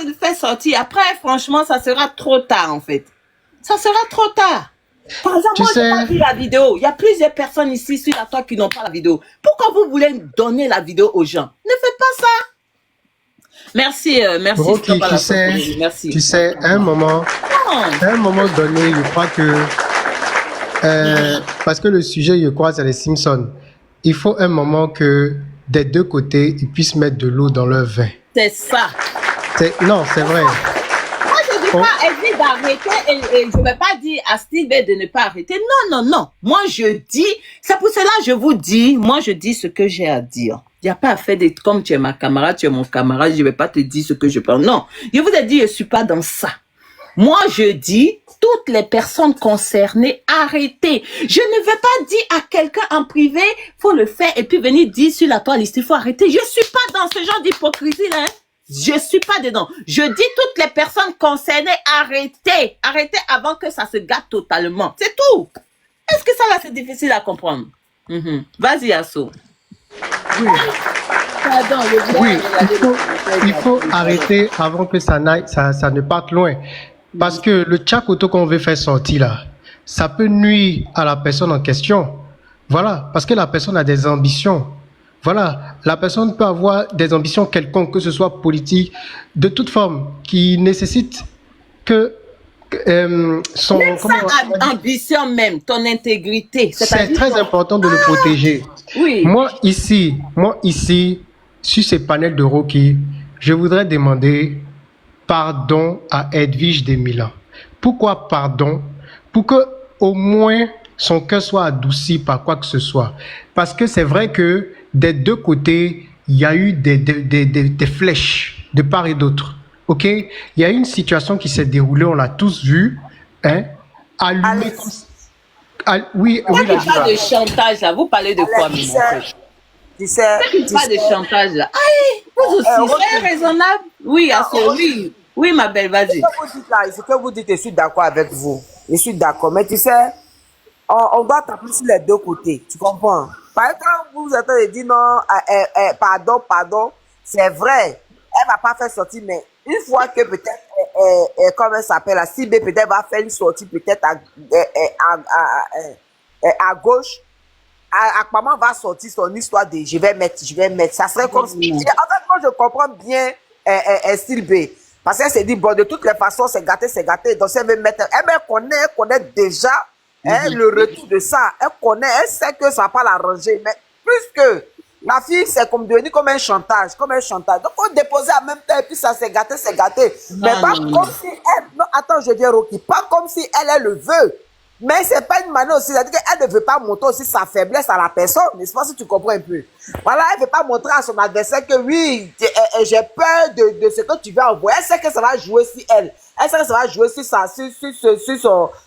le faire sortir. Après, franchement, ça sera trop tard, en fait. Ça sera trop tard. Par exemple, moi, j'ai pas vu la vidéo. Il y a plusieurs personnes ici sur la toile qui n'ont pas la vidéo. Pourquoi vous voulez donner la vidéo aux gens? Ne faites pas ça. Merci. Rocky, tu sais, à un moment donné, je crois que parce que le sujet, je crois, c'est les Simpsons. Il faut un moment que des deux côtés, ils puissent mettre de l'eau dans leur vin. C'est ça. Non, c'est vrai. Moi, je ne dis pas Edwige d'arrêter et je ne vais pas dire à Steve de ne pas arrêter. Non. Moi, je dis, c'est pour cela que je vous dis, moi, je dis ce que j'ai à dire. Il n'y a pas à faire des, comme tu es ma camarade, tu es mon camarade, je ne vais pas te dire ce que je pense. Non, je vous ai dit, je ne suis pas dans ça. Moi, je dis, toutes les personnes concernées, arrêtez. Je ne vais pas dire à quelqu'un en privé, faut le faire, et puis venir dire sur la toilette, il faut arrêter. Je suis pas dans ce genre d'hypocrisie, là. Hein. Je suis pas dedans. Je dis toutes les personnes concernées, arrêtez. Arrêtez avant que ça se gâte totalement. C'est tout. Est-ce que ça, là, c'est difficile à comprendre? Vas-y, Asso. Oui. Pardon, oui, il faut arrêter avant que ça ne parte loin. Parce que le tchakoto qu'on veut faire sortir là, ça peut nuire à la personne en question. Voilà, parce que la personne a des ambitions. Voilà, la personne peut avoir des ambitions quelconques, que ce soit politique, de toute forme, qui nécessitent que son... Même ça, ambition même, ton intégrité. C'est très important de le protéger. Oui. Moi ici, sur ces panels de Rocky, je voudrais demander pardon à Edwige de Milan. Pourquoi pardon? Pour que au moins son cœur soit adouci par quoi que ce soit. Parce que c'est vrai que des deux côtés, il y a eu des flèches de part et d'autre. Ok? Il y a eu une situation qui s'est déroulée, on l'a tous vu, hein? Allumée comme... Oui, vous parlez de chantage là. Vous parlez de quoi, tu sais, pas de chantage là. Aïe, vous aussi, c'est raisonnable. Oui, oui. Oui, ma belle, vas-y. Ce que vous dites, je suis d'accord avec vous. Je suis d'accord. Mais tu sais, on doit taper sur les deux côtés. Tu comprends? Par exemple, quand vous êtes en train de dire non, pardon, c'est vrai. Elle va pas faire sortir, mais une fois que peut-être, comment elle s'appelle, la CB peut-être va faire une sortie peut-être à gauche. Maman va sortir son histoire de je vais mettre. Ça serait comme si. En fait, moi, je comprends bien Style B. Parce qu'elle s'est dit, bon, de toutes les façons, c'est gâté. Donc, elle veut mettre. Elle connaît déjà le retour de ça. Elle sait que ça va pas l'arranger. Mais plus que la fille, c'est comme devenu comme un chantage. Donc, il faut déposer en même temps et puis ça, c'est gâté. Mais pas comme si elle. Non, attends, je dis Rocky. Pas comme si elle le veut. Mais c'est pas une manière aussi, c'est-à-dire qu'elle ne veut pas montrer aussi sa faiblesse à la personne, n'est-ce pas, si tu comprends un peu. Voilà, elle ne veut pas montrer à son adversaire que oui, j'ai peur de ce que tu vas envoyer. Elle sait que ça va jouer sur elle. Elle sait que ça va jouer sur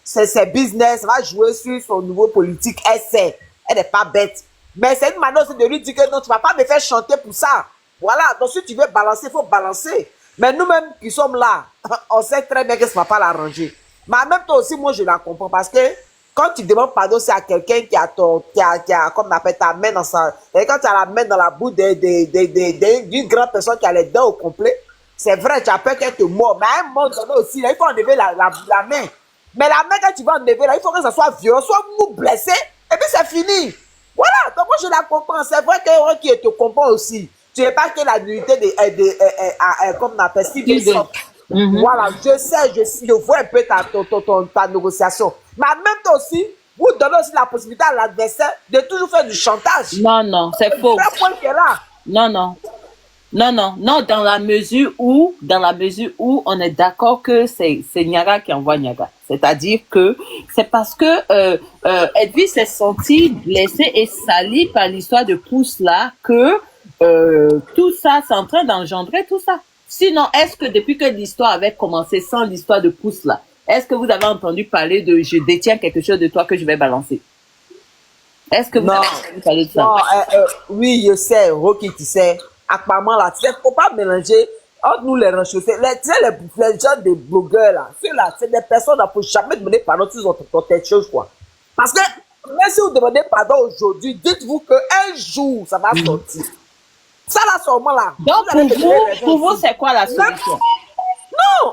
ses business, ça va jouer sur son niveau politique. Elle sait. Elle n'est pas bête. Mais c'est une manière aussi de lui dire que non, tu ne vas pas me faire chanter pour ça. Voilà, donc si tu veux balancer, il faut balancer. Mais nous-mêmes qui sommes là, on sait très bien que ça ne va pas l'arranger. Mais en même temps aussi, moi, je la comprends parce que quand tu demandes pardon, c'est à quelqu'un qui a comme on appelle ta main dans sa... Et quand tu as la main dans la bouche d'une grande personne qui a les dents au complet, c'est vrai, tu as peur qu'elle te mord. Mais à un moment donné aussi, là, il faut enlever la main. Mais la main, quand tu vas enlever, là, il faut que ça soit violent, soit mou, blessé, et puis c'est fini. Voilà, donc moi, je la comprends. C'est vrai que qui te comprend aussi. Tu n'es pas que la nullité comme on appelle, Voilà, je sais, je vois un peu ta négociation. Mais en même temps aussi, vous donnez aussi la possibilité à l'adversaire de toujours faire du chantage. Non, c'est faux. Non, dans la mesure où on est d'accord que c'est Niaga qui envoie Niaga. C'est-à-dire que c'est parce que Edwige s'est sentie blessée et salie par l'histoire de Pouce là que tout ça, c'est en train d'engendrer tout ça. Sinon, est-ce que depuis que l'histoire avait commencé sans l'histoire de Pouce là, est-ce que vous avez entendu parler de je détiens quelque chose de toi que je vais balancer? Est-ce que vous avez entendu parler de ça? Non, oui, je sais, Rocky, tu sais, apparemment là, tu sais, faut pas mélanger entre nous les renchaussés. Les gens des blogueurs là, ceux-là, c'est des personnes là, faut jamais demander pardon si ils ont tenté quelque chose, quoi. Parce que, même si vous demandez pardon aujourd'hui, dites-vous qu'un jour, ça va sortir. Ça là, seulement là. Donc pour vous, c'est quoi la solution? Non,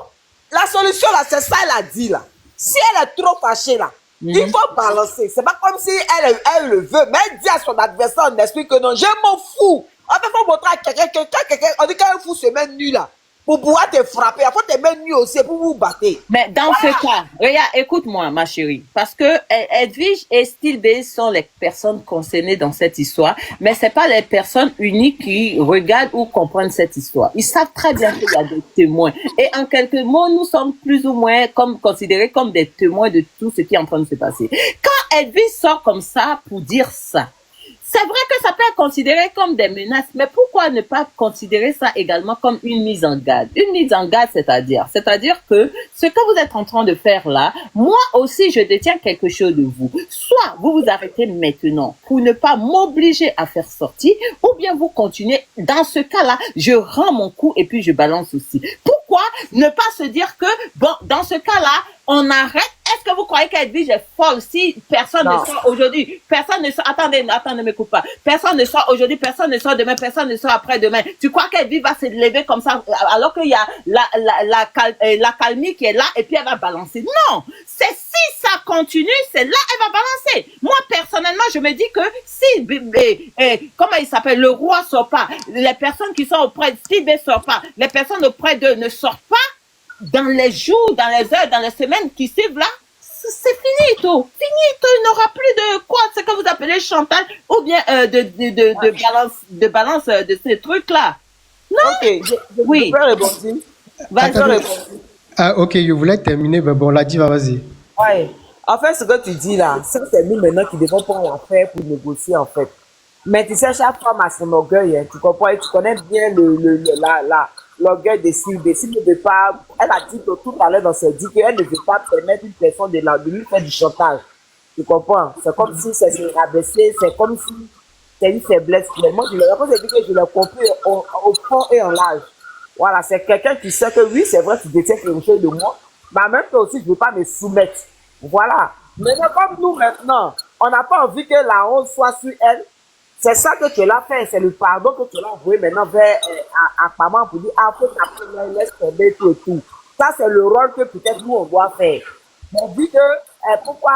la solution là, c'est ça, elle a dit là. Si elle est trop fâchée là, il faut balancer. C'est pas comme si elle le veut, mais elle dit à son adversaire en esprit que non, je m'en fous. En fait, il faut montrer à quelqu'un, on dit qu'un fou se met nu là. Pour pouvoir te frapper, il faut te mettre nu aussi pour vous battre. Mais dans ce cas, regarde, écoute-moi, ma chérie, parce que Edwige et Style B sont les personnes concernées dans cette histoire, mais c'est pas les personnes uniques qui regardent ou comprennent cette histoire. Ils savent très bien qu'il y a des témoins. Et en quelques mots, nous sommes plus ou moins considérés comme des témoins de tout ce qui est en train de se passer. Quand Edwige sort comme ça pour dire ça, C'est vrai que ça peut être considéré comme des menaces, mais pourquoi ne pas considérer ça également comme une mise en garde? Une mise en garde, c'est-à-dire que ce que vous êtes en train de faire là, moi aussi, je détiens quelque chose de vous. Soit vous vous arrêtez maintenant pour ne pas m'obliger à faire sortir, ou bien vous continuez. Dans ce cas-là, je rends mon coup et puis je balance aussi. Pourquoi ne pas se dire que, bon, dans ce cas-là, on arrête? Est-ce que vous croyez qu'Edwige est folle si personne ne sort aujourd'hui? Personne ne sort, attendez, ne me coupe pas. Personne ne sort aujourd'hui, personne ne sort demain, personne ne sort après-demain. Tu crois qu'Edwige va se lever comme ça alors qu'il y a la calmie qui est là et puis elle va balancer? Non! C'est si ça continue, c'est là elle va balancer. Moi, personnellement, je me dis que si, comment il s'appelle, le roi sort pas, les personnes qui sont auprès de Steve sort pas, les personnes auprès d'eux ne sortent pas, dans les jours, dans les heures, dans les semaines qui suivent là, c'est fini tout. Fini tout. Il n'aura plus de quoi, ce que vous appelez chantage ou bien de balance de ces trucs-là. Non? Ok, je peux répondre. Vas-y. Ah, ok, je voulais terminer, mais bon, la diva, vas-y. Ouais. En fait, ce que tu dis là, c'est nous maintenant qui devons prendre l'affaire pour négocier, en fait. Mais tu sais, chaque femme a son orgueil, hein, tu comprends? Et tu connais bien l'orgueil de Sylvie. S'il ne veut pas, elle a dit tout à l'heure dans ses dits qu'elle ne veut pas permettre une personne de lui faire du chantage. Tu comprends? C'est comme si c'est se rabaisser, c'est comme si c'est une faiblesse. Moi, je dit que je l'ai compris au fond et en large. Voilà, c'est quelqu'un qui sait que oui, c'est vrai, tu détiens quelque chose de moi, mais en même temps aussi, je ne veux pas me soumettre. Voilà. Maintenant, comme nous, maintenant, on n'a pas envie que la honte soit sur elle. C'est ça que tu l'as fait, c'est le pardon que tu l'as envoyé maintenant vers maman pour dire, ah, faut t'appeler, laisse tomber tout et tout. Ça, c'est le rôle que peut-être nous, on doit faire. Mais vu que, pourquoi,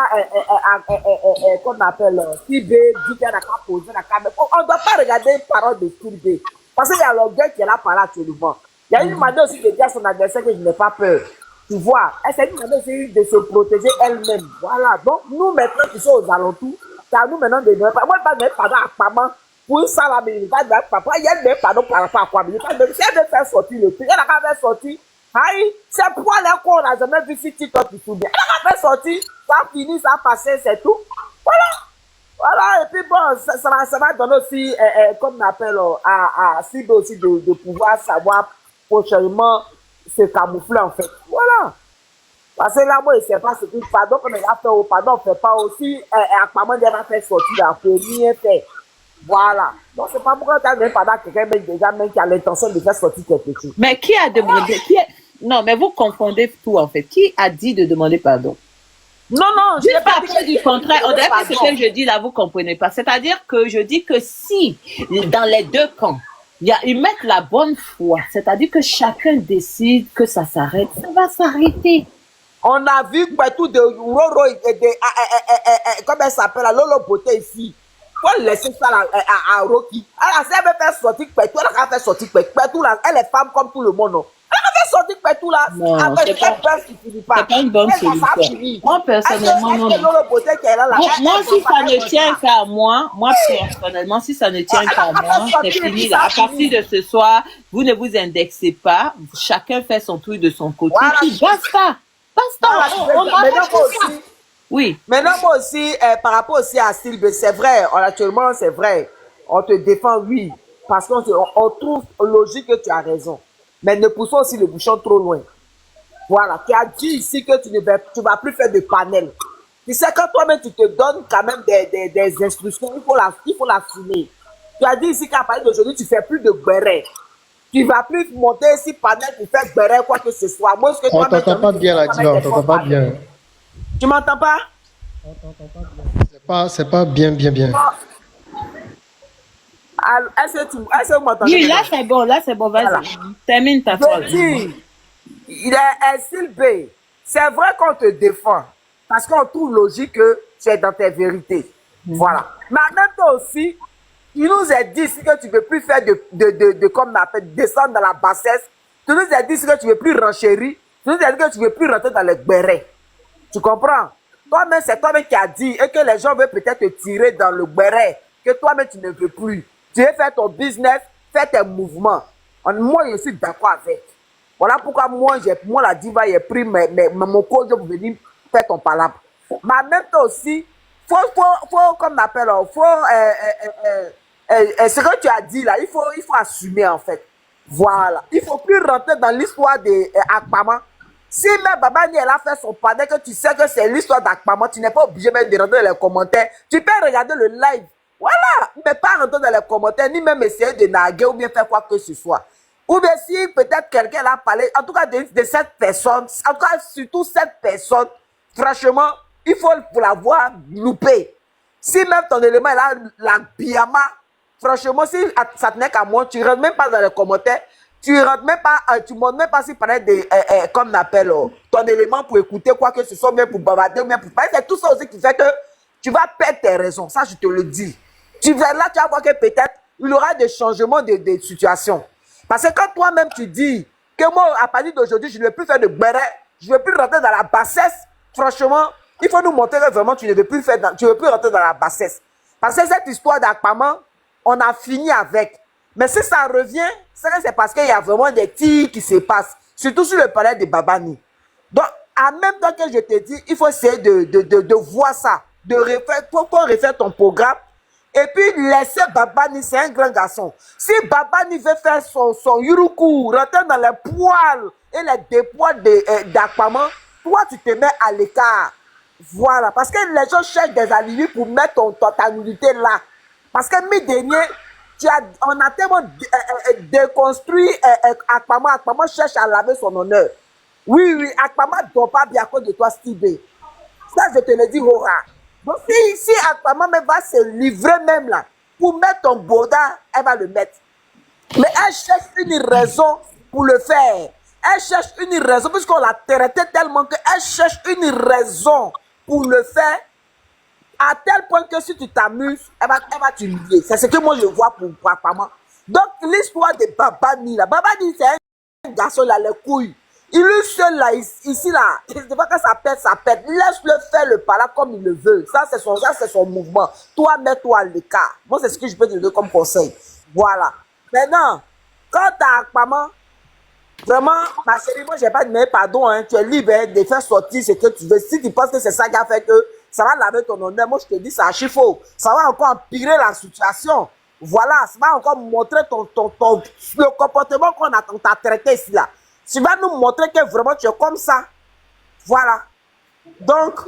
qu'on appelle, Sylvie, dit qu'elle n'a pas posé la caméra, on ne doit pas regarder les paroles de Sylvie. Parce qu'il y a l'orgueil qui est là par là actuellement. Il y a une manière aussi de dire à son adversaire que je n'ai pas peur. Tu vois, c'est une manière aussi de se protéger elle-même. Voilà. Donc, nous, maintenant, qui sommes aux alentours, c'est à nous maintenant de ne pas. Moi, je ne vais pas pardon à maman pour ça, là, mais je ne vais pas papa. Il y a des pardon par rapport à quoi. Mais je ne vais pas faire sortir le truc. Elle n'a pas fait sortir. Aïe, c'est pour là qu'on n'a jamais vu si TikTok qui tourne. Elle n'a pas fait sortir. Ça a fini, ça a passé, c'est tout. Voilà. Voilà, et puis bon, ça va donner aussi, comme on appelle, à Sylvie aussi de pouvoir savoir prochainement se camoufler en fait. Voilà. Parce que là, moi, je ne sais pas ce que pardon qu'on a fait au pardon, on ne fait pas aussi, apparemment, il a fait sortir la première fait. Voilà. Donc, c'est pas pourquoi tu as pardon à quelqu'un déjà même qui a l'intention de faire sortir quelque chose. Mais qui a demandé, non, mais vous confondez tout en fait. Qui a dit de demander pardon? Non, je n'ai pas dit du contraire. On dirait que ce que je dis là, vous ne comprenez pas. C'est-à-dire que je dis que si, dans les deux camps, ils mettent la bonne foi, c'est-à-dire que chacun décide que ça s'arrête, ça va s'arrêter. On a vu tout de Roro et de, comment elle s'appelle, la Lolo Beauté ici. Faut laisser ça à Rocky. Alors, si elle veut faire sortir Petou, elle a fait sortir Petou là. Elle est femme comme tout le monde, non? Elle a fait sortir Petou là. Non, c'est pas une bonne solution. Moi, personnellement, non. Moi, si ça ne tient qu'à moi, personnellement, si ça ne tient qu'à moi, c'est fini là. À partir de ce soir, vous ne vous indexez pas. Chacun fait son truc de son côté. Puis basta. Basta. Oui. Maintenant, moi aussi, par rapport aussi à Sylvie, c'est vrai, actuellement, c'est vrai. On te défend, oui. Parce qu'on trouve logique que tu as raison. Mais ne poussons aussi le bouchon trop loin. Voilà. Tu as dit ici que tu vas plus faire de panel. Tu sais, quand toi-même, tu te donnes quand même des instructions, il faut l'assumer. Tu as dit ici qu'à partir d'aujourd'hui, tu ne fais plus de béret. Tu ne vas plus monter ici panel pour faire béret, quoi que ce soit. Moi, on ne t'entend pas bien, la diva, on ne t'entend pas bien. Tu m'entends pas? On t'entend pas bien. C'est pas bien. Est-ce que vous m'entendez? Oui, là c'est bon, vas-y. Voilà. Termine ta phrase. Il est Sylvie. C'est vrai qu'on te défend. Parce qu'on trouve logique que tu es dans tes vérités. Voilà. Mais en même temps aussi, il nous a dit ici que tu ne veux plus faire comme on appelle, descendre dans la bassesse. Tu nous as dit ici que tu ne veux plus renchérir. Tu nous as dit que tu ne veux plus rentrer dans les bérets. Tu comprends? Toi-même, c'est toi-même qui as dit et que les gens veulent peut-être te tirer dans le béret, que toi-même tu ne veux plus. Tu veux faire ton business, faire tes mouvements. Moi, je suis d'accord avec. Voilà pourquoi moi, la diva, j'ai pris mon code pour venir faire ton palabre. Mais en même temps aussi, comme on appelle, ce que tu as dit là, il faut assumer en fait. Voilà. Il faut plus rentrer dans l'histoire de Akpama. Si même Babani elle a fait son panel, que tu sais que c'est l'histoire d'Akpama, tu n'es pas obligé même de rentrer dans les commentaires. Tu peux regarder le live. Voilà. Mais pas rentrer dans les commentaires, ni même essayer de naguer ou bien faire quoi que ce soit. Ou bien si peut-être quelqu'un a parlé, en tout cas de cette personne, en tout cas surtout cette personne, franchement, il faut pour l'avoir loupé. Si même ton élément est là, la pyjama, franchement, si ça tenait qu'à moi, tu ne rentres même pas dans les commentaires, tu rentres même pas, tu montres même pas si par exemple, comme on appelle, ton élément pour écouter quoi que ce soit, même pour bavarder, même pour parler. C'est tout ça aussi qui fait que tu vas perdre tes raisons. Ça, je te le dis. Tu vas là, tu vas voir que peut-être il y aura des changements de situation. Parce que quand toi-même tu dis que moi, à partir d'aujourd'hui, je ne vais plus faire de béret, je ne vais plus rentrer dans la bassesse, franchement, il faut nous montrer que vraiment tu ne veux plus faire, tu ne veux plus rentrer dans la bassesse. Parce que cette histoire d'Akpama, on a fini avec. Mais si ça revient, c'est parce qu'il y a vraiment des tirs qui se passent, surtout sur le palais de Babani. Donc, en même temps que je te dis, il faut essayer de voir ça, de refaire, pour refaire ton programme. Et puis, laisser Babani, c'est un grand garçon. Si Babani veut faire son yuruku, rentrer dans les poils et les dépoils d'Akpama, toi, tu te mets à l'écart. Voilà. Parce que les gens cherchent des alibis pour mettre ta nullité là. Parce que, mes derniers, on a tellement déconstruit Akpama. Akpama cherche à laver son honneur. Oui, Akpama ne doit pas bien à cause de toi, Steve. Ça, je te le dis, Hora. Donc, si Akpama va se livrer même là, pour mettre ton boda, elle va le mettre. Mais elle cherche une raison pour le faire. Elle cherche une raison, puisqu'on l'a traité tellement qu'elle cherche une raison pour le faire, à tel point que si tu t'amuses, elle va t'humilier. C'est ce que moi je vois pour Akpama. Donc, l'histoire de Babani, là, Babani, c'est un garçon, là, les couilles. Il est seul là, ici là, c'est pas que ça pète. Laisse-le faire le pala comme il le veut. Ça, c'est son mouvement. Toi, mets-toi à l'écart. Moi, c'est ce que je peux te donner comme conseil. Voilà. Maintenant, quand t'as Akpama, vraiment, ma chérie, moi, j'ai pas demandé pardon, hein. Tu es libre de faire sortir ce que tu veux. Si tu penses que c'est ça qui a fait que ça va laver ton honneur, moi, je te dis, c'est archi faux. Ça va encore empirer la situation. Voilà, ça va encore montrer le comportement qu'on t'a traité ici là. Tu vas nous montrer que vraiment tu es comme ça. Voilà. Donc,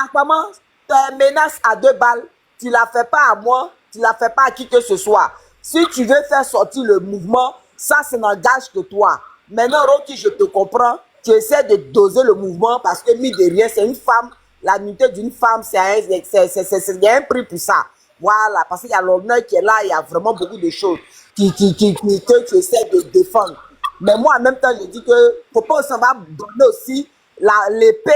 Akpama, tu menaces à 2 balles. Tu ne la fais pas à moi. Tu ne la fais pas à qui que ce soit. Si tu veux faire sortir le mouvement, ça n'engage que toi. Maintenant, Rocky, je te comprends. Tu essaies de doser le mouvement parce que, mine de rien, c'est une femme. La dignité d'une femme, il y a un prix pour ça. Voilà. Parce qu'il y a l'honneur qui est là. Il y a vraiment beaucoup de choses que tu essaies de défendre. Mais moi, en même temps, je dis que faut pas qu'on va donner aussi l'épée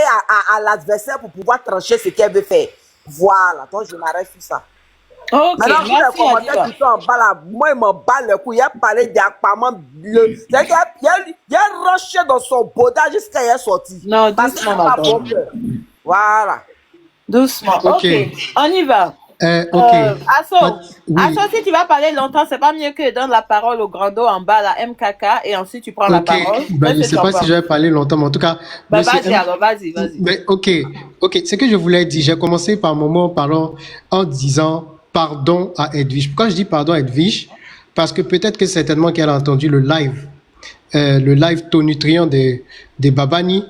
à l'adversaire pour pouvoir trancher ce qu'elle veut faire. Voilà, donc je m'arrête sur ça. Ok, maintenant, merci, les commentaires qui sont en bas là, moi, il m'en bat le coup. Il a parlé d'Akpama. Il a rushé dans son boda jusqu'à il est sorti. Non, doucement, madame. Voilà. Doucement. Ok, on y va. Ok. Asso, Oui. Asso, si tu vas parler longtemps, c'est pas mieux que de donner la parole au grando en bas, la MKK, et ensuite tu prends la parole. Ben, je ne sais pas si je vais parler longtemps, mais en tout cas. Ben, vas-y, alors, vas-y. Mais, ok. Ce que je voulais dire, j'ai commencé par mon mot en disant pardon à Edwige. Pourquoi je dis pardon à Edwige? Parce que peut-être que certainement qu'elle a entendu le live tonitruant de Babani,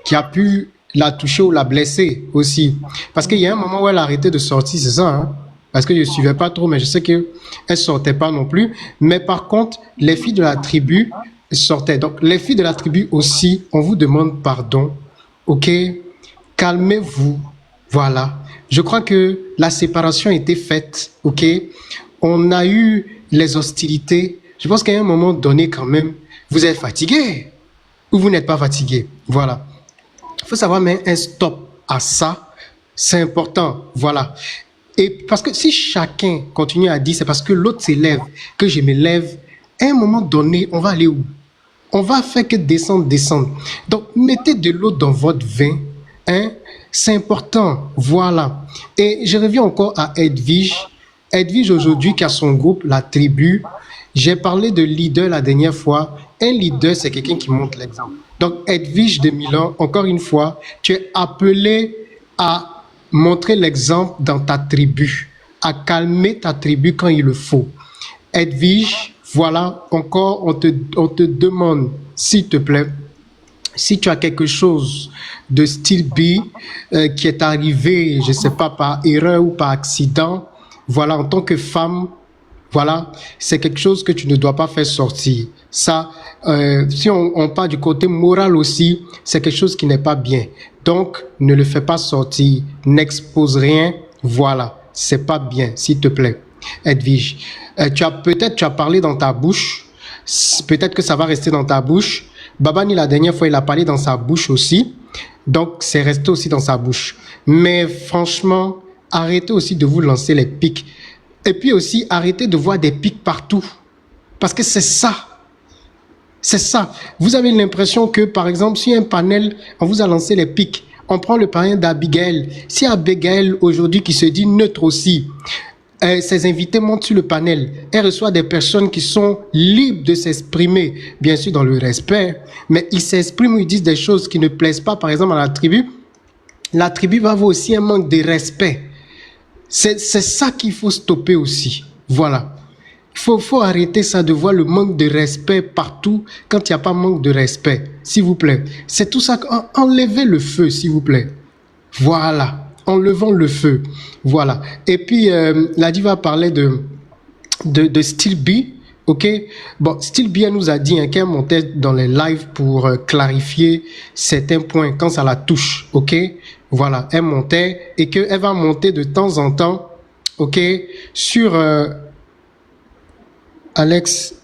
qui a pu la toucher ou la blesser aussi. Parce qu'il y a un moment où elle a arrêté de sortir, c'est ça, hein? Parce que je ne suivais pas trop, mais je sais qu'elle ne sortait pas non plus. Mais par contre, les filles de la tribu sortaient. Donc, les filles de la tribu aussi, on vous demande pardon. Ok? Calmez-vous. Voilà. Je crois que la séparation a été faite. Ok? On a eu les hostilités. Je pense qu'à un moment donné, quand même, vous êtes fatigué ou vous n'êtes pas fatigué. Voilà. Il faut savoir mettre un stop à ça. C'est important. Voilà. Et parce que si chacun continue à dire c'est parce que l'autre s'élève que je me lève, à un moment donné, on va aller où? On va faire que descendre. Donc, mettez de l'eau dans votre vin. Hein? C'est important. Voilà. Et je reviens encore à Edwige. Edwige, aujourd'hui, qui a son groupe, la tribu. J'ai parlé de leader la dernière fois. Un leader, c'est quelqu'un qui montre l'exemple. Donc, Edwige de Milan, encore une fois, tu es appelé à montrer l'exemple dans ta tribu, à calmer ta tribu quand il le faut. Edwige, voilà, encore, on te demande, s'il te plaît, si tu as quelque chose de style B qui est arrivé, je ne sais pas, par erreur ou par accident, voilà, en tant que femme, voilà, c'est quelque chose que tu ne dois pas faire sortir. Ça, si on parle du côté moral aussi, c'est quelque chose qui n'est pas bien. Donc, ne le fais pas sortir, n'expose rien, voilà, c'est pas bien, s'il te plaît. Edwige, tu as parlé dans ta bouche, peut-être que ça va rester dans ta bouche. Babani, la dernière fois, il a parlé dans sa bouche aussi, donc c'est resté aussi dans sa bouche. Mais franchement, arrêtez aussi de vous lancer les pics. Et puis aussi, arrêtez de voir des pics partout. Parce que c'est ça. C'est ça. Vous avez l'impression que, par exemple, si un panel, on vous a lancé les pics, on prend le panel d'Abigail. Si Abigail, aujourd'hui, qui se dit neutre aussi, ses invités montent sur le panel, elle reçoit des personnes qui sont libres de s'exprimer, bien sûr dans le respect, mais ils s'expriment ou ils disent des choses qui ne plaisent pas, par exemple, à la tribu va avoir aussi un manque de respect. C'est ça qu'il faut stopper aussi. Voilà. Il faut arrêter ça de voir le manque de respect partout quand il n'y a pas manque de respect. S'il vous plaît. C'est tout ça. Enlevez le feu, s'il vous plaît. Voilà. Enlevons le feu. Voilà. Et puis, la diva parlait de Style B. Ok? Bon, Style B, elle nous a dit qu'elle montait dans les lives pour clarifier certains points quand ça la touche. Ok? Voilà, elle montait et qu'elle va monter de temps en temps, ok, sur Alex,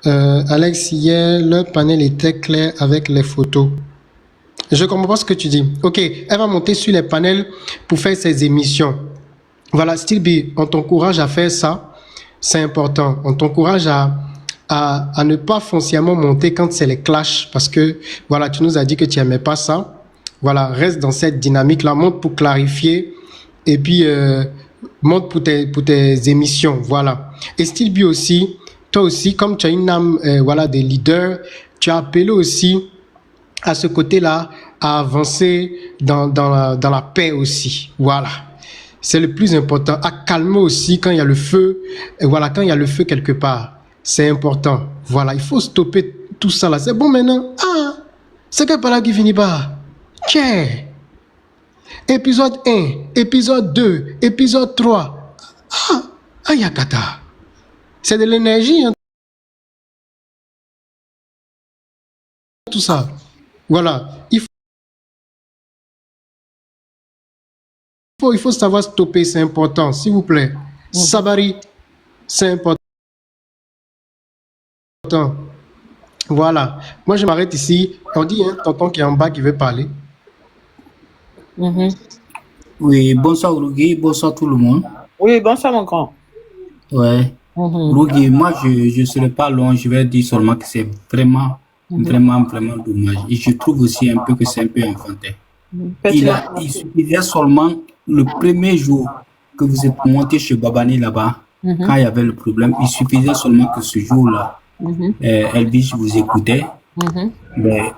hier, le panel était clair avec les photos. Je comprends pas ce que tu dis. Ok, elle va monter sur les panels pour faire ses émissions. Voilà, Style B, on t'encourage à faire ça, c'est important. On t'encourage à ne pas foncièrement monter quand c'est les clashs parce que, voilà, tu nous as dit que tu n'aimais pas ça. Voilà, reste dans cette dynamique-là, monte pour clarifier et puis monte pour tes émissions, voilà. Et Style B aussi, toi aussi, comme tu as une âme voilà, des leaders, tu as appelé aussi à ce côté-là à avancer dans la paix aussi, voilà. C'est le plus important, à calmer aussi quand il y a le feu, et voilà, quand il y a le feu quelque part, c'est important, voilà, il faut stopper tout ça là, c'est bon maintenant, ah, c'est que par là qui finit pas. Tiens, épisode 1, épisode 2, épisode 3. Ah, Yakata. C'est de l'énergie, hein, tout ça. Voilà. Il faut savoir stopper, c'est important, s'il vous plaît. Sabari, c'est important. Voilà. Moi, je m'arrête ici. On dit, tonton qui est en bas qui veut parler. Oui, bonsoir Rougui, bonsoir tout le monde. Oui, bonsoir mon grand. Ouais. Rougui, moi je ne serai pas long, je vais dire seulement que c'est vraiment dommage. Et je trouve aussi un peu que c'est un peu enfantin. Il suffisait seulement le premier jour que vous êtes monté chez Babani là-bas, quand il y avait le problème, il suffisait seulement que ce jour-là, Edwige vous écoutait. Mais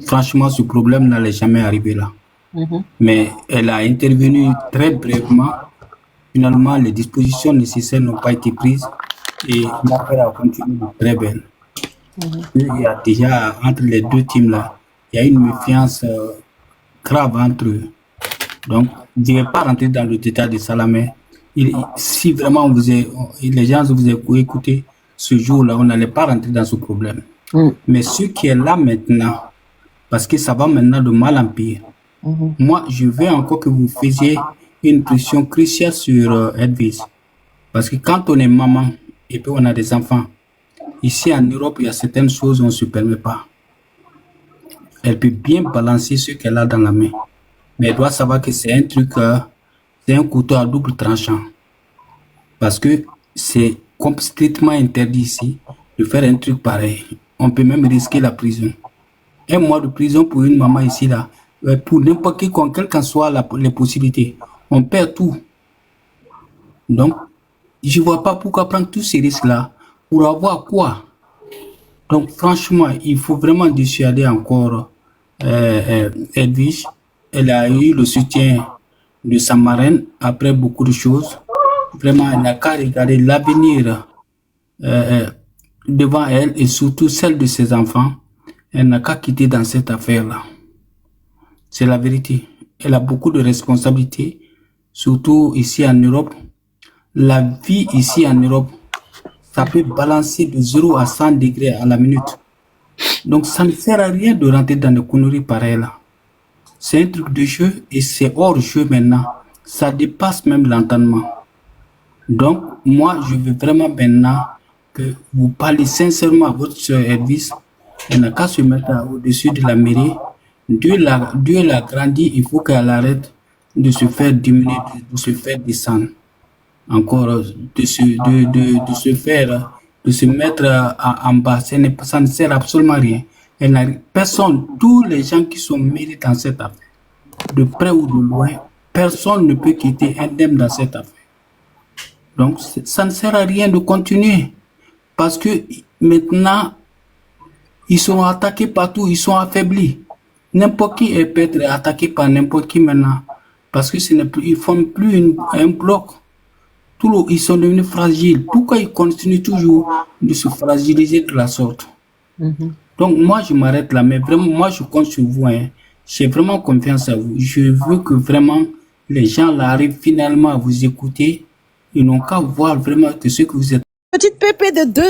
franchement, ce problème n'allait jamais arriver là. Mais elle a intervenu très brièvement. Finalement, les dispositions nécessaires n'ont pas été prises et l'affaire a continué très belle. Il y a déjà, entre les deux teams là, il y a une méfiance grave entre eux. Donc, je ne vais pas rentrer dans le détail de ça là, mais si vraiment les gens vous écoutez, ce jour-là, on n'allait pas rentrer dans ce problème. Mais ce qui est là maintenant, parce que ça va maintenant de mal en pire, moi, je veux encore que vous faisiez une pression cruciale sur Edwige. Parce que quand on est maman et puis on a des enfants, ici en Europe, il y a certaines choses on ne se permet pas. Elle peut bien balancer ce qu'elle a dans la main. Mais elle doit savoir que c'est un truc, c'est un couteau à double tranchant. Parce que c'est complètement interdit ici de faire un truc pareil. On peut même risquer la prison. 1 mois de prison pour une maman ici, là. Pour n'importe qui, quelles qu'en soient les possibilités, on perd tout. Donc, je ne vois pas pourquoi prendre tous ces risques-là pour avoir quoi. Donc, franchement, il faut vraiment dissuader encore Edwige. Elle a eu le soutien de sa marraine après beaucoup de choses. Vraiment, elle n'a qu'à regarder l'avenir devant elle et surtout celle de ses enfants. Elle n'a qu'à quitter dans cette affaire-là. C'est la vérité. Elle a beaucoup de responsabilités, surtout ici en Europe. La vie ici en Europe, ça peut balancer de 0 à 100 degrés à la minute. Donc, ça ne sert à rien de rentrer dans des conneries pareilles là. C'est un truc de jeu et c'est hors jeu maintenant. Ça dépasse même l'entendement. Donc, moi, je veux vraiment maintenant que vous parlez sincèrement à votre soeur Elvis. Elle n'a qu'à se mettre au-dessus de la mairie. Dieu l'a grandi, il faut qu'elle arrête de se faire diminuer, de se faire descendre. Encore, de se mettre en bas. Ça ne sert absolument à rien. Personne, tous les gens qui sont mêlés dans cette affaire, de près ou de loin, personne ne peut quitter indemne dans cette affaire. Donc, ça ne sert à rien de continuer. Parce que maintenant, ils sont attaqués partout, ils sont affaiblis. N'importe qui peut être attaqué par n'importe qui maintenant. Parce que ils ne forment plus un bloc. Ils sont devenus fragiles. Pourquoi ils continuent toujours de se fragiliser de la sorte? Donc, moi, je m'arrête là. Mais vraiment, moi, je compte sur vous. Hein. J'ai vraiment confiance à vous. Je veux que vraiment les gens là arrivent finalement à vous écouter. Ils n'ont qu'à voir vraiment que ce que vous êtes. Petite pépé de 2